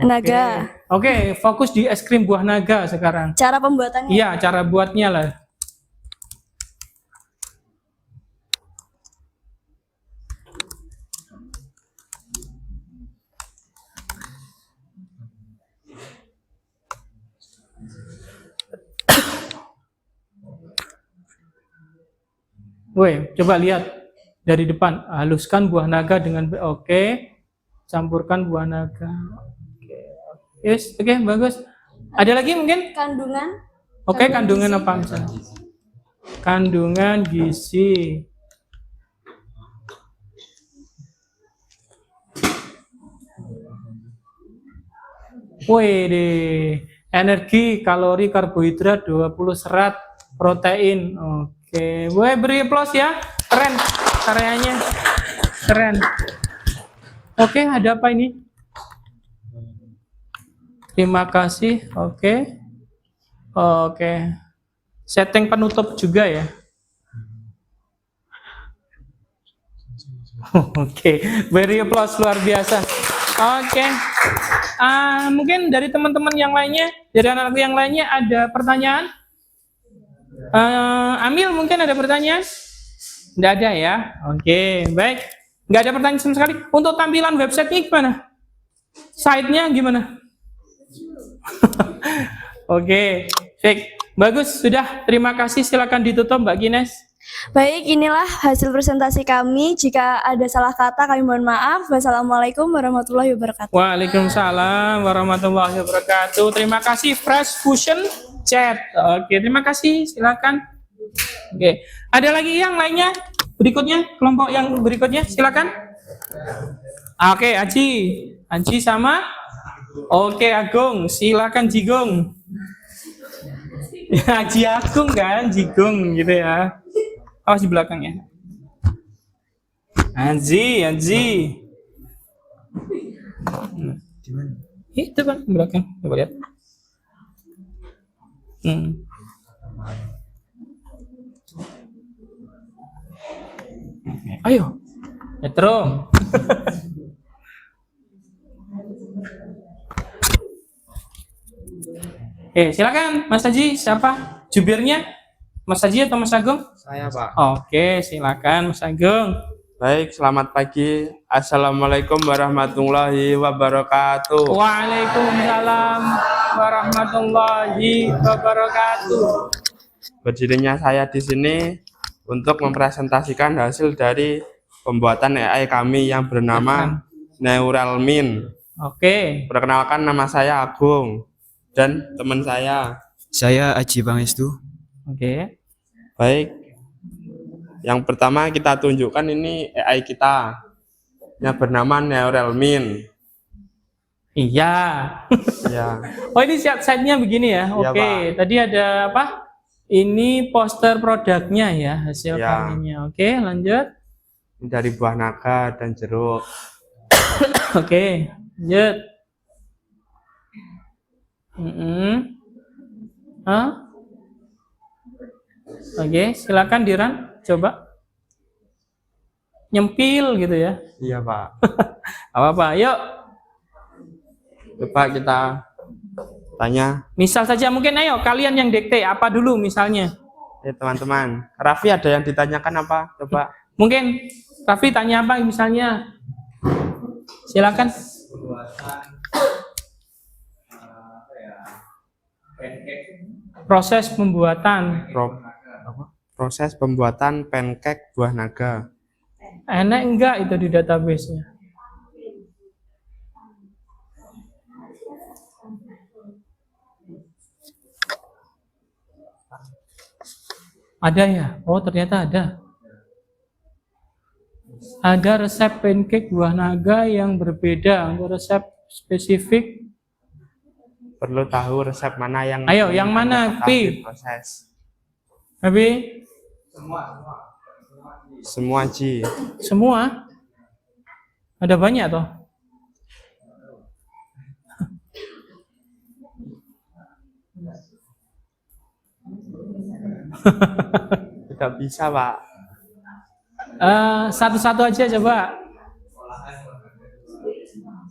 naga. Oke, fokus di es krim buah naga sekarang. Cara pembuatannya? Iya, cara buatnya lah. Woi, coba lihat dari depan. Haluskan buah naga dengan oke. Campurkan buah naga. Oke. Yes, oke, bagus. Ada lagi mungkin? Kandungan. Oke, kandungan apa misalnya? Kandungan gizi. Wih, energi, kalori, karbohidrat, 20 serat, protein. Oke, boleh beri aplaus ya. Keren karyanya. Keren. Oke, ada apa ini? Terima kasih. Oke. Oke. Setting penutup juga ya. Oke, beri aplaus luar biasa. Oke. Mungkin dari teman-teman yang lainnya, dari anak-anak yang lainnya ada pertanyaan? Amil mungkin ada pertanyaan? Tidak ada ya? Oke, baik. Nggak ada pertanyaan sama sekali. Untuk tampilan website-nya gimana? Site-nya gimana? Oke, baik. Bagus, sudah. Terima kasih. Silakan ditutup Mbak Gines. Baik, inilah hasil presentasi kami. Jika ada salah kata, kami mohon maaf. Wassalamualaikum warahmatullahi wabarakatuh. Waalaikumsalam warahmatullahi wabarakatuh. Terima kasih Fresh Fusion Chat. Oke, terima kasih. Silakan. Oke, ada lagi yang lainnya? Berikutnya, kelompok yang berikutnya, silakan. Oke, Aji sama. Oke, Agung, silakan Jigong. Haji Agung kan, Jigong gitu ya. Awas di belakangnya. Haji. Itu kan belakang. Coba lihat. Ayo. Metro. Silakan Mas Haji, siapa? Jubirnya? Mas Haji atau Mas Agung? Saya, Pak. Oke, silakan Mas Agung. Baik, selamat pagi. Assalamualaikum warahmatullahi wabarakatuh. Waalaikumsalam warahmatullahi wabarakatuh. Berdirinya saya di sini untuk mempresentasikan hasil dari pembuatan AI kami yang bernama Neuralmin. Oke. Perkenalkan, nama saya Agung dan teman saya. Saya Aji Pangestu. Oke. Baik. Yang pertama kita tunjukkan ini AI kita yang bernama Neuralmin. Iya. Ya. Oh, ini site-nya begini ya. Iya, Oke. Pak. Tadi ada apa? Ini poster produknya ya, hasil Ya. kaminya. Oke, lanjut. Ini dari buah naga dan jeruk. Oke, lanjut. Oke, silakan Diran, coba nyempil gitu ya. Iya, Pak. Apa-apa, yuk. Coba kita tanya. Misal saja mungkin, ayo kalian yang dikte apa dulu misalnya. Teman-teman, Raffi ada yang ditanyakan apa? Coba. Mungkin Raffi tanya apa misalnya. Silakan. Proses pembuatan. Proses pembuatan pancake buah naga. Enak enggak itu di database-nya? Ada ya? Oh, ternyata ada. Ada resep pancake buah naga yang berbeda. Ada resep spesifik. Perlu tahu resep mana yang Ayo, yang mana, Pi? Proses. Tapi Semua, Ji. semua ada banyak toh. Tidak bisa, Pak. Satu-satu aja coba.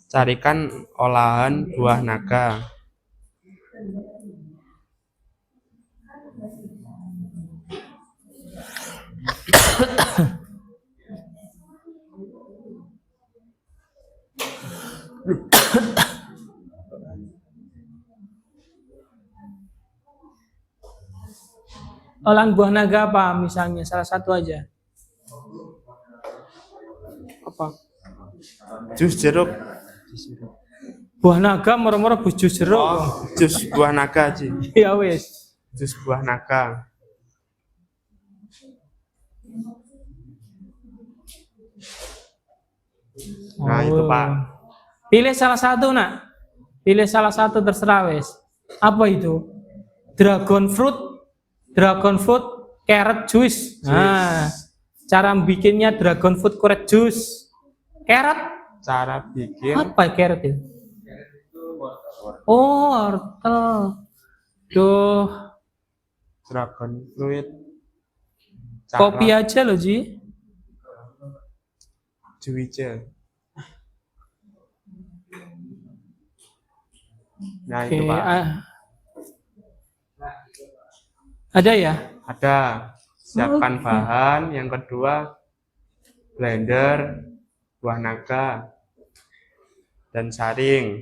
Carikan olahan buah naga. Olahan buah naga apa misalnya? Salah satu aja. Apa? Jus jeruk. Buah naga moro-moro jus jeruk. Oh, jus buah naga, Ji. Ya wis. Jus buah naga. Nah, itu, Pak. Pilih salah satu, Nak. Pilih salah satu terserah wis. Apa itu? Dragon fruit carrot juice. Nah, cara bikinnya dragon fruit carrot juice. Carrot? Cara bikin Apa carrot itu? Oh, wortel. Duh, dragon fruit. kopi aja loh, Ji. Juice. Nah, Oke, itu, Pak. ada ya? Ada. Siapkan bahan. Yang kedua, blender, buah naga, dan saring.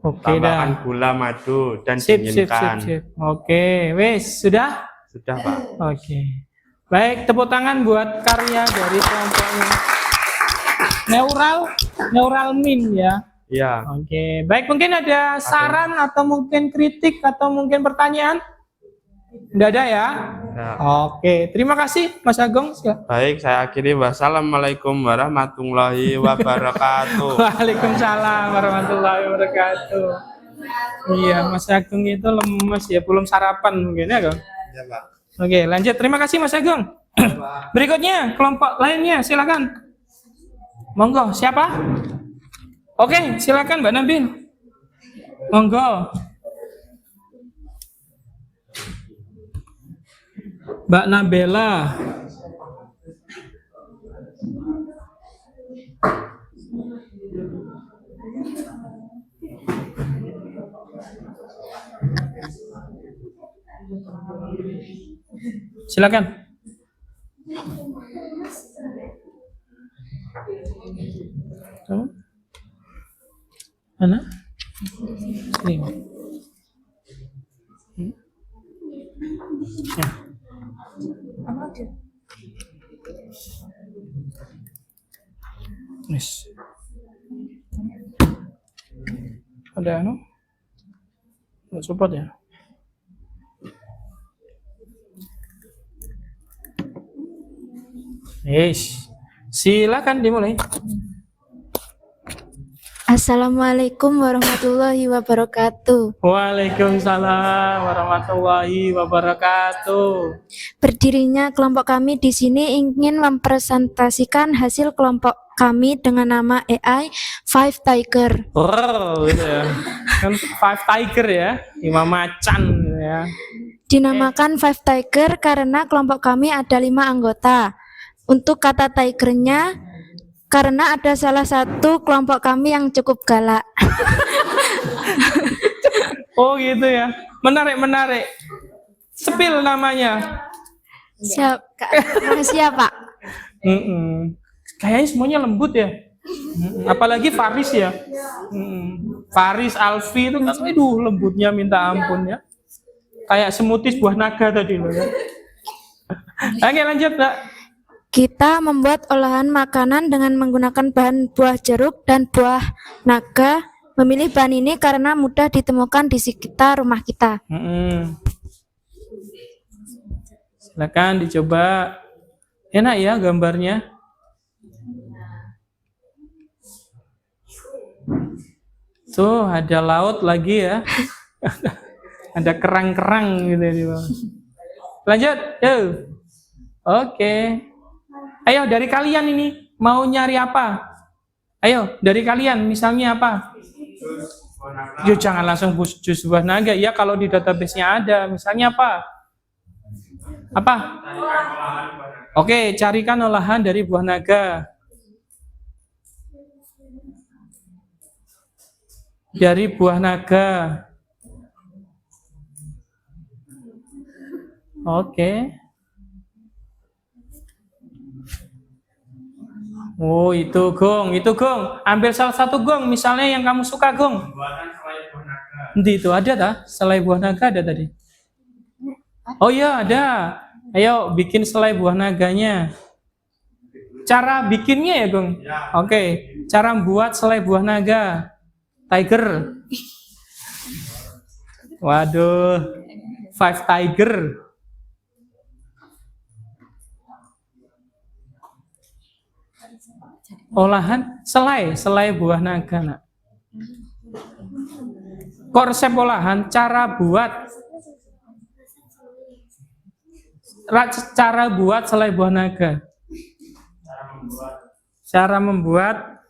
Oke Tambahkan dah. gula, madu, dan Sip. dinginkan. Oke, wes sudah? Sudah, Pak. Oke. Baik, tepuk tangan buat karya dari kelompoknya. Neuralmin ya. Iya. Oke, baik, mungkin ada saran atau mungkin kritik atau mungkin pertanyaan? Tidak ada ya? Ya. Oke, terima kasih Mas Agung. Baik, saya akhiri. Wassalamualaikum warahmatullahi wabarakatuh. Waalaikumsalam warahmatullahi wabarakatuh. Iya, Mas Agung itu lemes ya, belum sarapan mungkin ya, Gang? Ya, Pak. Oke, lanjut. Terima kasih Mas Agung. Berikutnya, kelompok lainnya, silakan. Monggo, siapa? Oke, silakan Mbak Nabil. Monggo. Mbak Nabela. Silakan. Mana? Sini. Ya. Yes. Ada anu? Nggak support ya? Yes. Silakan dimulai. Assalamualaikum warahmatullahi wabarakatuh. Waalaikumsalam warahmatullahi wabarakatuh. Berdirinya kelompok kami di sini ingin mempresentasikan hasil kelompok kami dengan nama AI Five Tiger. Oh, gitu ya. Kan Five Tiger ya, 5 macan ya. Dinamakan Five Tiger karena kelompok kami ada 5 anggota. Untuk kata tigernya, karena ada salah satu kelompok kami yang cukup galak. Oh gitu ya, menarik. Sepil namanya. Makasih ya Pak. Kayaknya semuanya lembut ya. Apalagi Faris ya. Faris, Alfi itu kan, aduh lembutnya minta ampun ya. Kayak semutis buah naga tadi loh ya. Oke lanjut Mbak. Kita membuat olahan makanan dengan menggunakan bahan buah jeruk dan buah naga. Memilih bahan ini karena mudah ditemukan di sekitar rumah kita. Silakan dicoba. Enak ya gambarnya. Tuh ada laut lagi ya. Ada kerang-kerang gitu di bawah. Lanjut, yuk. Oke. Ayo dari kalian ini mau nyari apa? Ayo dari kalian misalnya apa? Yo jangan langsung jus buah naga ya, kalau di database-nya ada. Misalnya apa? Apa? Oke, carikan olahan dari buah naga. Dari buah naga. Oke. Oh itu Gong. Ambil salah satu Gong, misalnya yang kamu suka Gong. Nanti itu ada tak? Selai buah naga ada tadi? Oh iya ada. Ayo bikin selai buah naganya. Cara bikinnya ya Gong? Oke. Cara buat selai buah naga. Tiger. Waduh. Five Tiger. Olahan selai buah naga nak. Kok resep olahan, cara buat selai buah naga. Cara membuat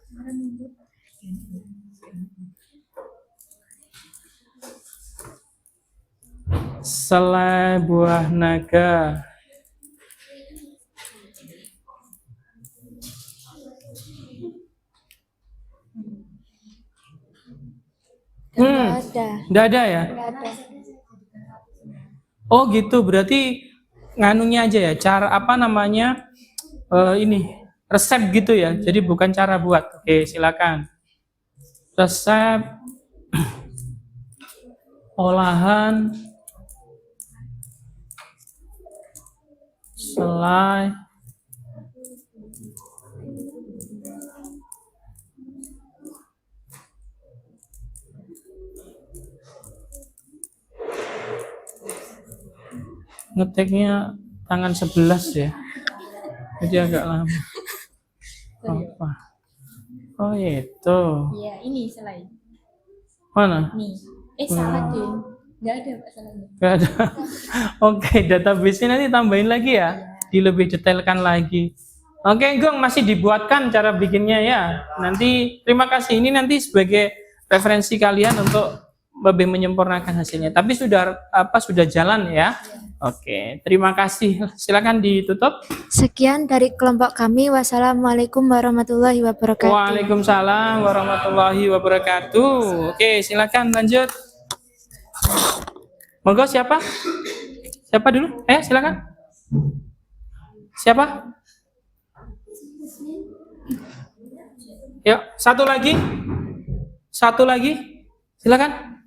selai buah naga. Nggak ada ya? Oh gitu, berarti nganunya aja ya, cara apa namanya, ini resep gitu ya, jadi bukan cara buat. Oke silakan. Resep olahan selai ngeteknya tangan 11 ya, jadi agak lama. Apa? Oh itu. Iya, ini selai. Mana? Nih. Salah deh. Nggak ada Pak salahnya. Nggak ada. Oke, database-nya nanti tambahin lagi ya, dilebih detailkan lagi. Oke, Gong masih dibuatkan cara bikinnya ya. Nanti terima kasih, ini nanti sebagai referensi kalian untuk lebih menyempurnakan hasilnya. Tapi sudah jalan ya. Oke, terima kasih. Silakan ditutup. Sekian dari kelompok kami. Wassalamualaikum warahmatullahi wabarakatuh. Waalaikumsalam warahmatullahi wabarakatuh. Oke, silakan lanjut. Monggo siapa? Siapa dulu? Silakan. Siapa? Yuk, satu lagi. Silakan.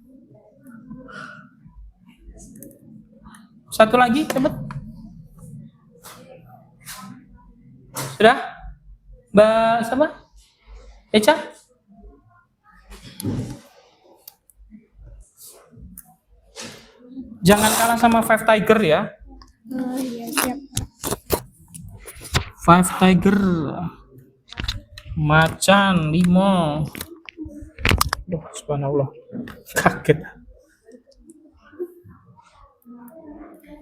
Satu lagi, cepet. Sudah? Mbak siapa? Eca? Jangan kalah sama Five Tiger ya. Oh iya, siap. Five Tiger. Macan, limo. Duh, subhanallah. Kaget.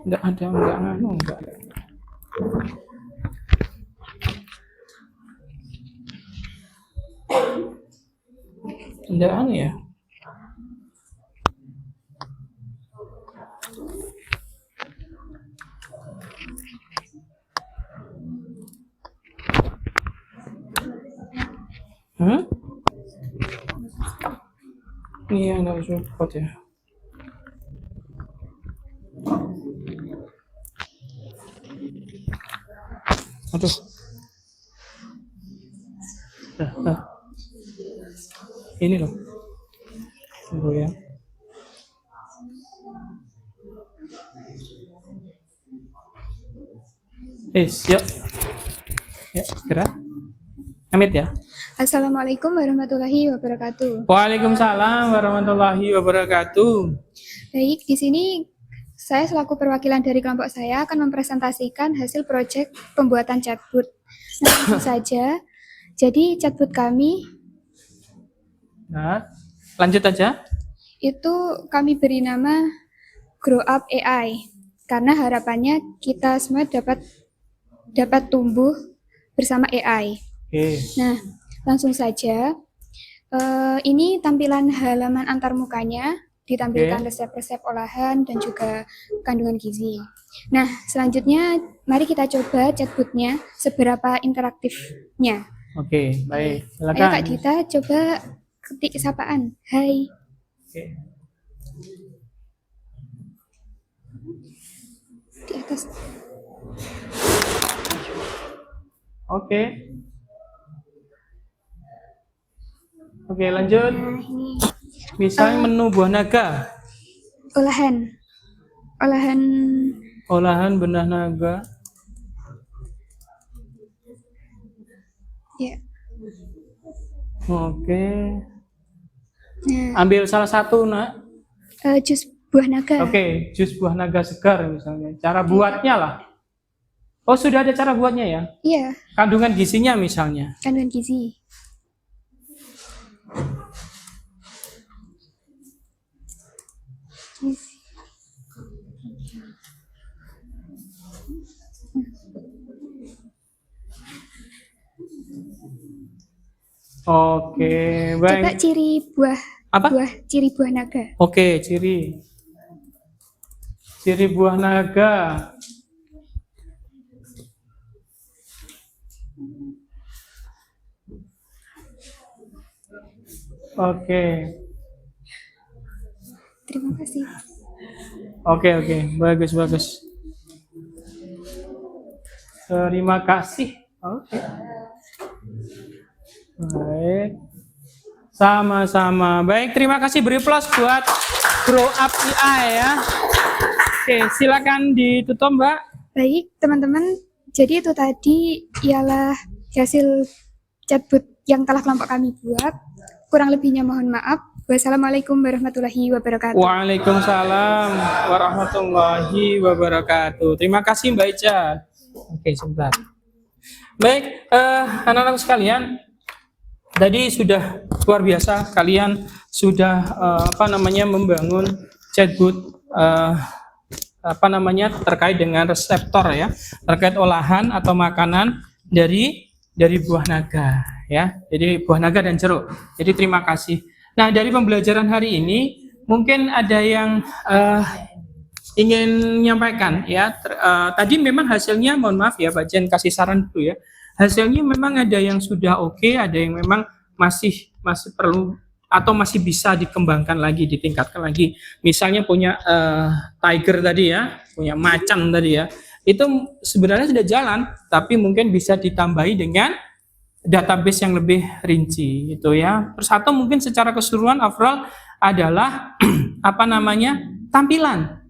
Enggak ada. Enggak ya. Iya, nggak support ya. Aduh. Ini loh. Tunggu ya. Yuk. Ya, segera. Amit ya. Assalamualaikum warahmatullahi wabarakatuh. Waalaikumsalam warahmatullahi wabarakatuh. Baik, di sini saya selaku perwakilan dari kelompok saya akan mempresentasikan hasil proyek pembuatan chatbot. Nah, langsung saja. Jadi chatbot kami Lanjut aja. itu kami beri nama Grow Up AI karena harapannya kita semua dapat tumbuh bersama AI. Oke. Nah, langsung saja. Ini tampilan halaman antarmukanya, ditampilkan resep-resep olahan dan juga kandungan gizi. Nah, selanjutnya mari kita coba chatbotnya seberapa interaktifnya. Oke, baik. Silakan. Ayo Kak Dita coba ketik sapaan. Hai. Oke. Di atas. Oke. Oke, lanjut. Nah, ini Misalnya menu buah naga. Olahan benah naga. Ya. Oke. Nah, Ambil salah satu, Nak. jus buah naga. Oke, jus buah naga segar misalnya. Cara buatnya lah. Oh, sudah ada cara buatnya ya? Iya, Kandungan gizinya misalnya. kandungan gizi. Oke, baik. Coba ciri buah Apa? ciri buah naga. Oke, ciri buah naga. Oke. Terima kasih. Oke, bagus. Terima kasih. Oke. Baik. Sama-sama. Baik, terima kasih, beri plus buat Grow Up AI ya. Oke, silakan ditutup, Mbak. Baik, teman-teman. Jadi itu tadi ialah hasil chatbot yang telah kelompok kami buat. Kurang lebihnya mohon maaf. Wassalamualaikum warahmatullahi wabarakatuh. Waalaikumsalam warahmatullahi wabarakatuh. Terima kasih, Mbak Ica. Oke, sebentar. Baik, anak-anak sekalian, tadi sudah luar biasa. Kalian sudah membangun chatbot terkait dengan reseptor ya, terkait olahan atau makanan dari buah naga ya. Jadi buah naga dan jeruk. Jadi terima kasih. Nah, dari pembelajaran hari ini mungkin ada yang ingin menyampaikan ya. Tadi memang hasilnya, mohon maaf ya Pak Jen kasih saran dulu ya. Hasilnya memang ada yang sudah oke, ada yang memang masih perlu atau masih bisa dikembangkan lagi, ditingkatkan lagi. Misalnya punya tiger tadi ya, punya macan tadi ya. Itu sebenarnya sudah jalan, tapi mungkin bisa ditambahi dengan database yang lebih rinci itu ya. Persatu mungkin secara keseluruhan overall adalah apa namanya? Tampilan.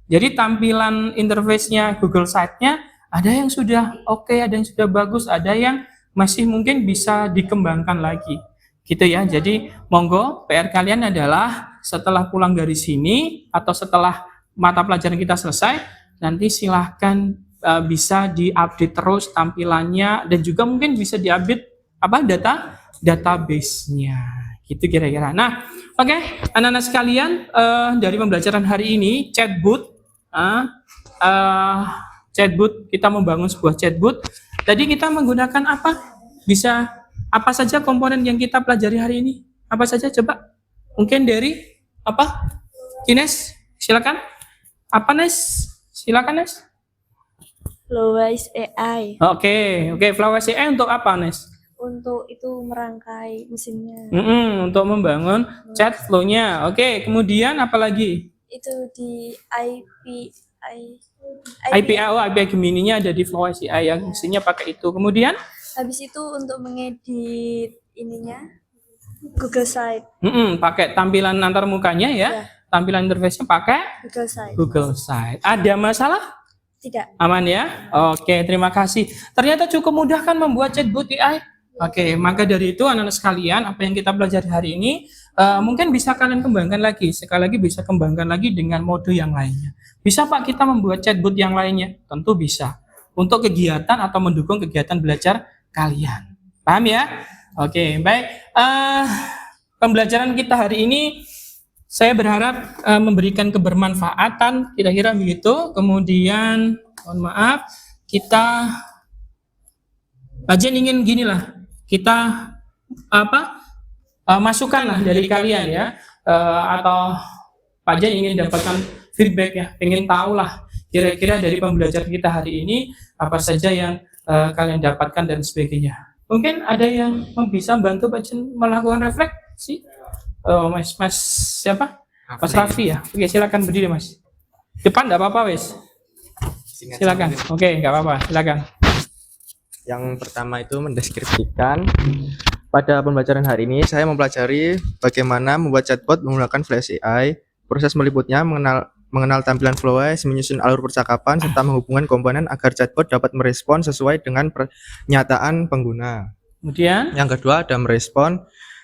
Jadi tampilan interface-nya Google Site-nya ada yang sudah oke, ada yang sudah bagus, ada yang masih mungkin bisa dikembangkan lagi. Gitu ya. Jadi monggo PR kalian adalah setelah pulang dari sini atau setelah mata pelajaran kita selesai, nanti silahkan bisa diupdate terus tampilannya dan juga mungkin bisa diupdate database-nya. Gitu kira-kira. Nah, oke, anak-anak sekalian, dari pembelajaran hari ini chatbot kita membangun sebuah chatbot. Tadi kita menggunakan apa? Bisa apa saja komponen yang kita pelajari hari ini? Apa saja coba? Mungkin dari apa? Ines, silakan. Apa Nes? Silakan Nes. Flowise AI. Oke, Flowise AI untuk apa Nes? Untuk itu merangkai mesinnya. Untuk membangun chat flow-nya. Oke, kemudian apa lagi? Itu di API Gemini-nya ada di Flowise AI yang mesinnya pakai itu. Kemudian? Habis itu untuk mengedit ininya Google Site. Pakai tampilan antar mukanya ya. Tampilan interface-nya pakai Google Site. Ada masalah? Tidak. Aman ya? Oke, terima kasih. Ternyata cukup mudah kan membuat chatbot AI? Oke, maka dari itu anak-anak sekalian, apa yang kita pelajari hari ini mungkin bisa kalian kembangkan lagi. Sekali lagi bisa kembangkan lagi dengan mode yang lainnya. Bisa Pak kita membuat chatbot yang lainnya? Tentu bisa. Untuk kegiatan atau mendukung kegiatan belajar kalian. Paham ya? Oke, baik. Pembelajaran kita hari ini saya berharap memberikan kebermanfaatan, kira-kira begitu. Kemudian, mohon maaf, kita Jen ingin ginilah, kita masukan lah dari kalian ya, atau Pak Jen ingin dapatkan feedback ya, ingin tahu lah kira-kira dari pembelajaran kita hari ini apa saja yang kalian dapatkan dan sebagainya. Mungkin ada yang bisa bantu Pak Jen melakukan refleksi. Mas siapa? Mas Raffi ya. Oke, silakan berdiri Mas. Depan enggak apa-apa wes. Silakan. Oke, enggak apa-apa. Silakan. Yang pertama itu mendeskripsikan. Pada pembelajaran hari ini saya mempelajari bagaimana membuat chatbot menggunakan Flash AI. Proses meliputnya mengenal tampilan Flowise, menyusun alur percakapan serta menghubungkan komponen agar chatbot dapat merespon sesuai dengan pernyataan pengguna. Kemudian yang kedua ada merespon.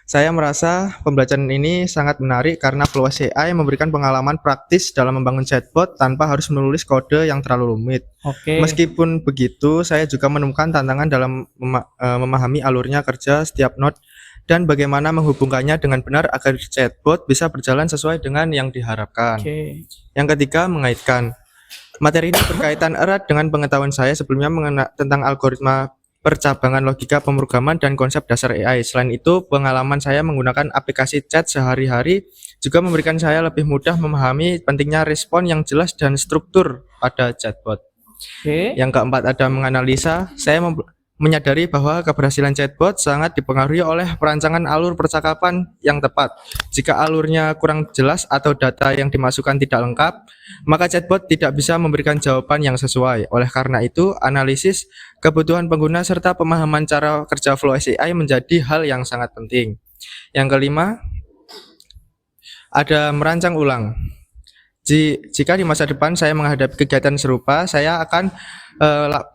Saya merasa pembelajaran ini sangat menarik karena Flowise AI memberikan pengalaman praktis dalam membangun chatbot tanpa harus menulis kode yang terlalu rumit. Meskipun begitu, saya juga menemukan tantangan dalam memahami alurnya kerja setiap node dan bagaimana menghubungkannya dengan benar agar chatbot bisa berjalan sesuai dengan yang diharapkan. Yang ketiga, mengaitkan. Materi ini berkaitan erat dengan pengetahuan saya sebelumnya tentang algoritma percabangan logika pemrograman dan konsep dasar AI. Selain itu, pengalaman saya menggunakan aplikasi chat sehari-hari juga memberikan saya lebih mudah memahami pentingnya respon yang jelas dan struktur pada chatbot. Yang keempat ada menganalisa. Saya menyadari bahwa keberhasilan chatbot sangat dipengaruhi oleh perancangan alur percakapan yang tepat. Jika alurnya kurang jelas atau data yang dimasukkan tidak lengkap, maka chatbot tidak bisa memberikan jawaban yang sesuai. Oleh karena itu, analisis kebutuhan pengguna serta pemahaman cara kerja Flowise AI menjadi hal yang sangat penting. Yang kelima, ada merancang ulang. Jika di masa depan saya menghadapi kegiatan serupa, saya akan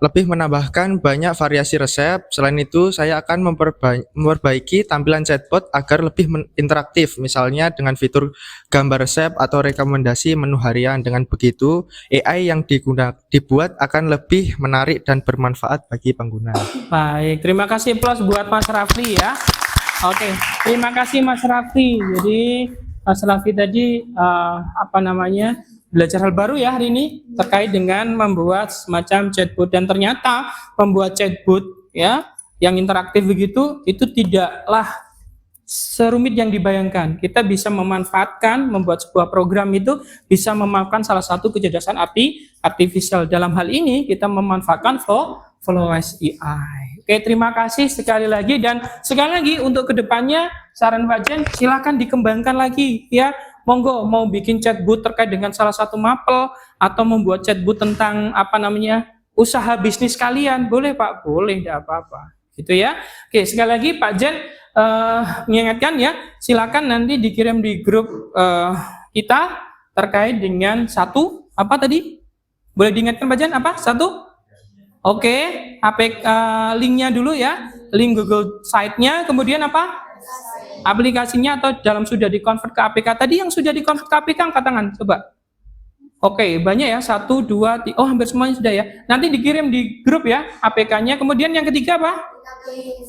lebih menambahkan banyak variasi resep. Selain itu, saya akan memperbaiki tampilan chatbot agar lebih interaktif, misalnya dengan fitur gambar resep atau rekomendasi menu harian. Dengan begitu, AI yang dibuat akan lebih menarik dan bermanfaat bagi pengguna. Baik, terima kasih plus buat Mas Rafli ya. Oke, terima kasih Mas Rafli. Jadi Mas Raffi tadi belajar hal baru ya hari ini terkait dengan membuat semacam chatbot, dan ternyata membuat chatbot ya yang interaktif begitu itu tidaklah serumit yang dibayangkan. Kita bisa memanfaatkan, membuat sebuah program itu bisa memanfaatkan salah satu kecerdasan artifisial. Dalam hal ini kita memanfaatkan Flowise AI. Oke, terima kasih sekali lagi, dan sekali lagi untuk kedepannya saran Pak Jen silakan dikembangkan lagi ya. Monggo mau bikin chatbot terkait dengan salah satu mapel atau membuat chatbot tentang usaha bisnis kalian, boleh Pak, boleh, tidak apa-apa gitu ya. Oke, sekali lagi Pak Jen mengingatkan ya, silakan nanti dikirim di grup kita terkait dengan satu apa tadi, boleh diingatkan Pak Jen apa satu? Oke, linknya dulu ya, link Google site-nya, kemudian apa? Aplikasinya, atau dalam sudah di-convert ke APK. Tadi yang sudah di-convert ke APK angkat tangan, coba. Oke, banyak ya, 1, 2, 3, oh hampir semuanya sudah ya. Nanti dikirim di grup ya, APK-nya. Kemudian yang ketiga apa?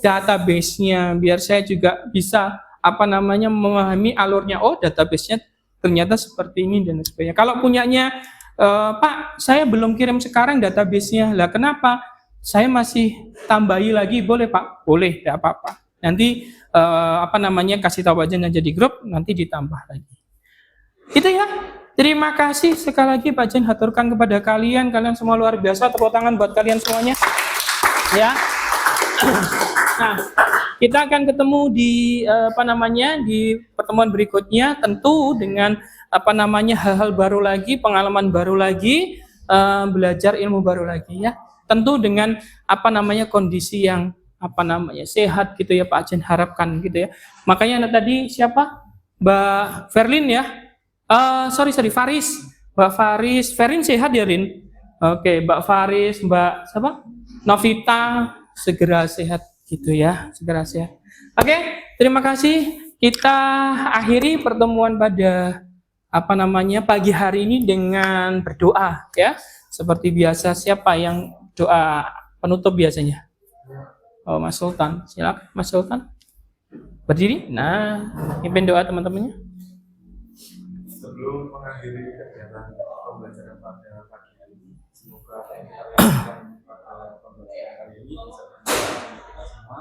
Database-nya, biar saya juga bisa memahami alurnya. Oh, database-nya ternyata seperti ini dan sebagainya. Kalau punyanya, Pak, saya belum kirim sekarang database-nya. Lah kenapa? Saya masih tambahi lagi, boleh Pak? Boleh, tidak apa-apa. Nanti kasih tahu aja di grup, nanti ditambah lagi. Itu ya. Terima kasih sekali lagi Pak Jen, haturkan kepada kalian semua luar biasa. Tepuk tangan buat kalian semuanya. Ya. Nah, kita akan ketemu di di pertemuan berikutnya, tentu dengan hal-hal baru lagi, pengalaman baru lagi, belajar ilmu baru lagi ya. Tentu dengan kondisi yang sehat gitu ya Pak Jen harapkan gitu ya. Makanya tadi siapa? Mbak Verlin ya. Faris. Mbak Faris, Ferin sehat ya Rin? Oke, Mbak Faris, Mbak siapa? Novita segera sehat gitu ya, segera sehat. Oke, terima kasih. Kita akhiri pertemuan pada pagi hari ini dengan berdoa ya. Seperti biasa, siapa yang doa penutup biasanya? Oh, Mas Sultan, silakan Mas Sultan. Berdiri. Nah, pimpin doa teman-temannya. Sebelum mengakhiri kegiatan pembelajaran pada pagi hari ini, semoga apa yang kita lakukan pada pembelajaran kali ini bisa bermanfaat bagi kita semua.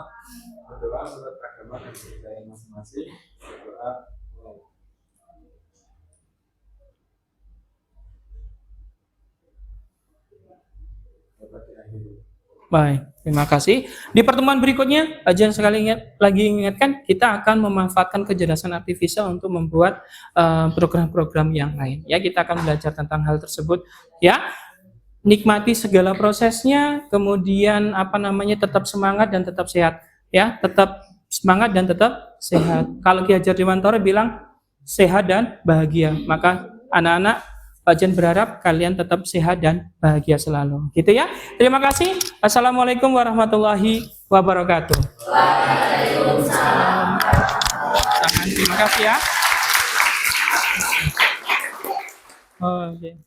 Berdoa menurut agama dan kepercayaan masing-masing. Berdoa mulai. Dapat diakhiri. Baik, terima kasih. Di pertemuan berikutnya, Pak Jen lagi ingatkan, kita akan memanfaatkan kecerdasan artifisial untuk membuat program-program yang lain. Ya, kita akan belajar tentang hal tersebut. Ya, nikmati segala prosesnya, kemudian tetap semangat dan tetap sehat. Ya, tetap semangat dan tetap sehat. Kalau Ki Hajar Dewantara bilang sehat dan bahagia, maka anak-anak Pak Jen berharap kalian tetap sehat dan bahagia selalu. Gitu ya. Terima kasih. Assalamualaikum warahmatullahi wabarakatuh. Waalaikumsalam. Terima kasih ya. Oke.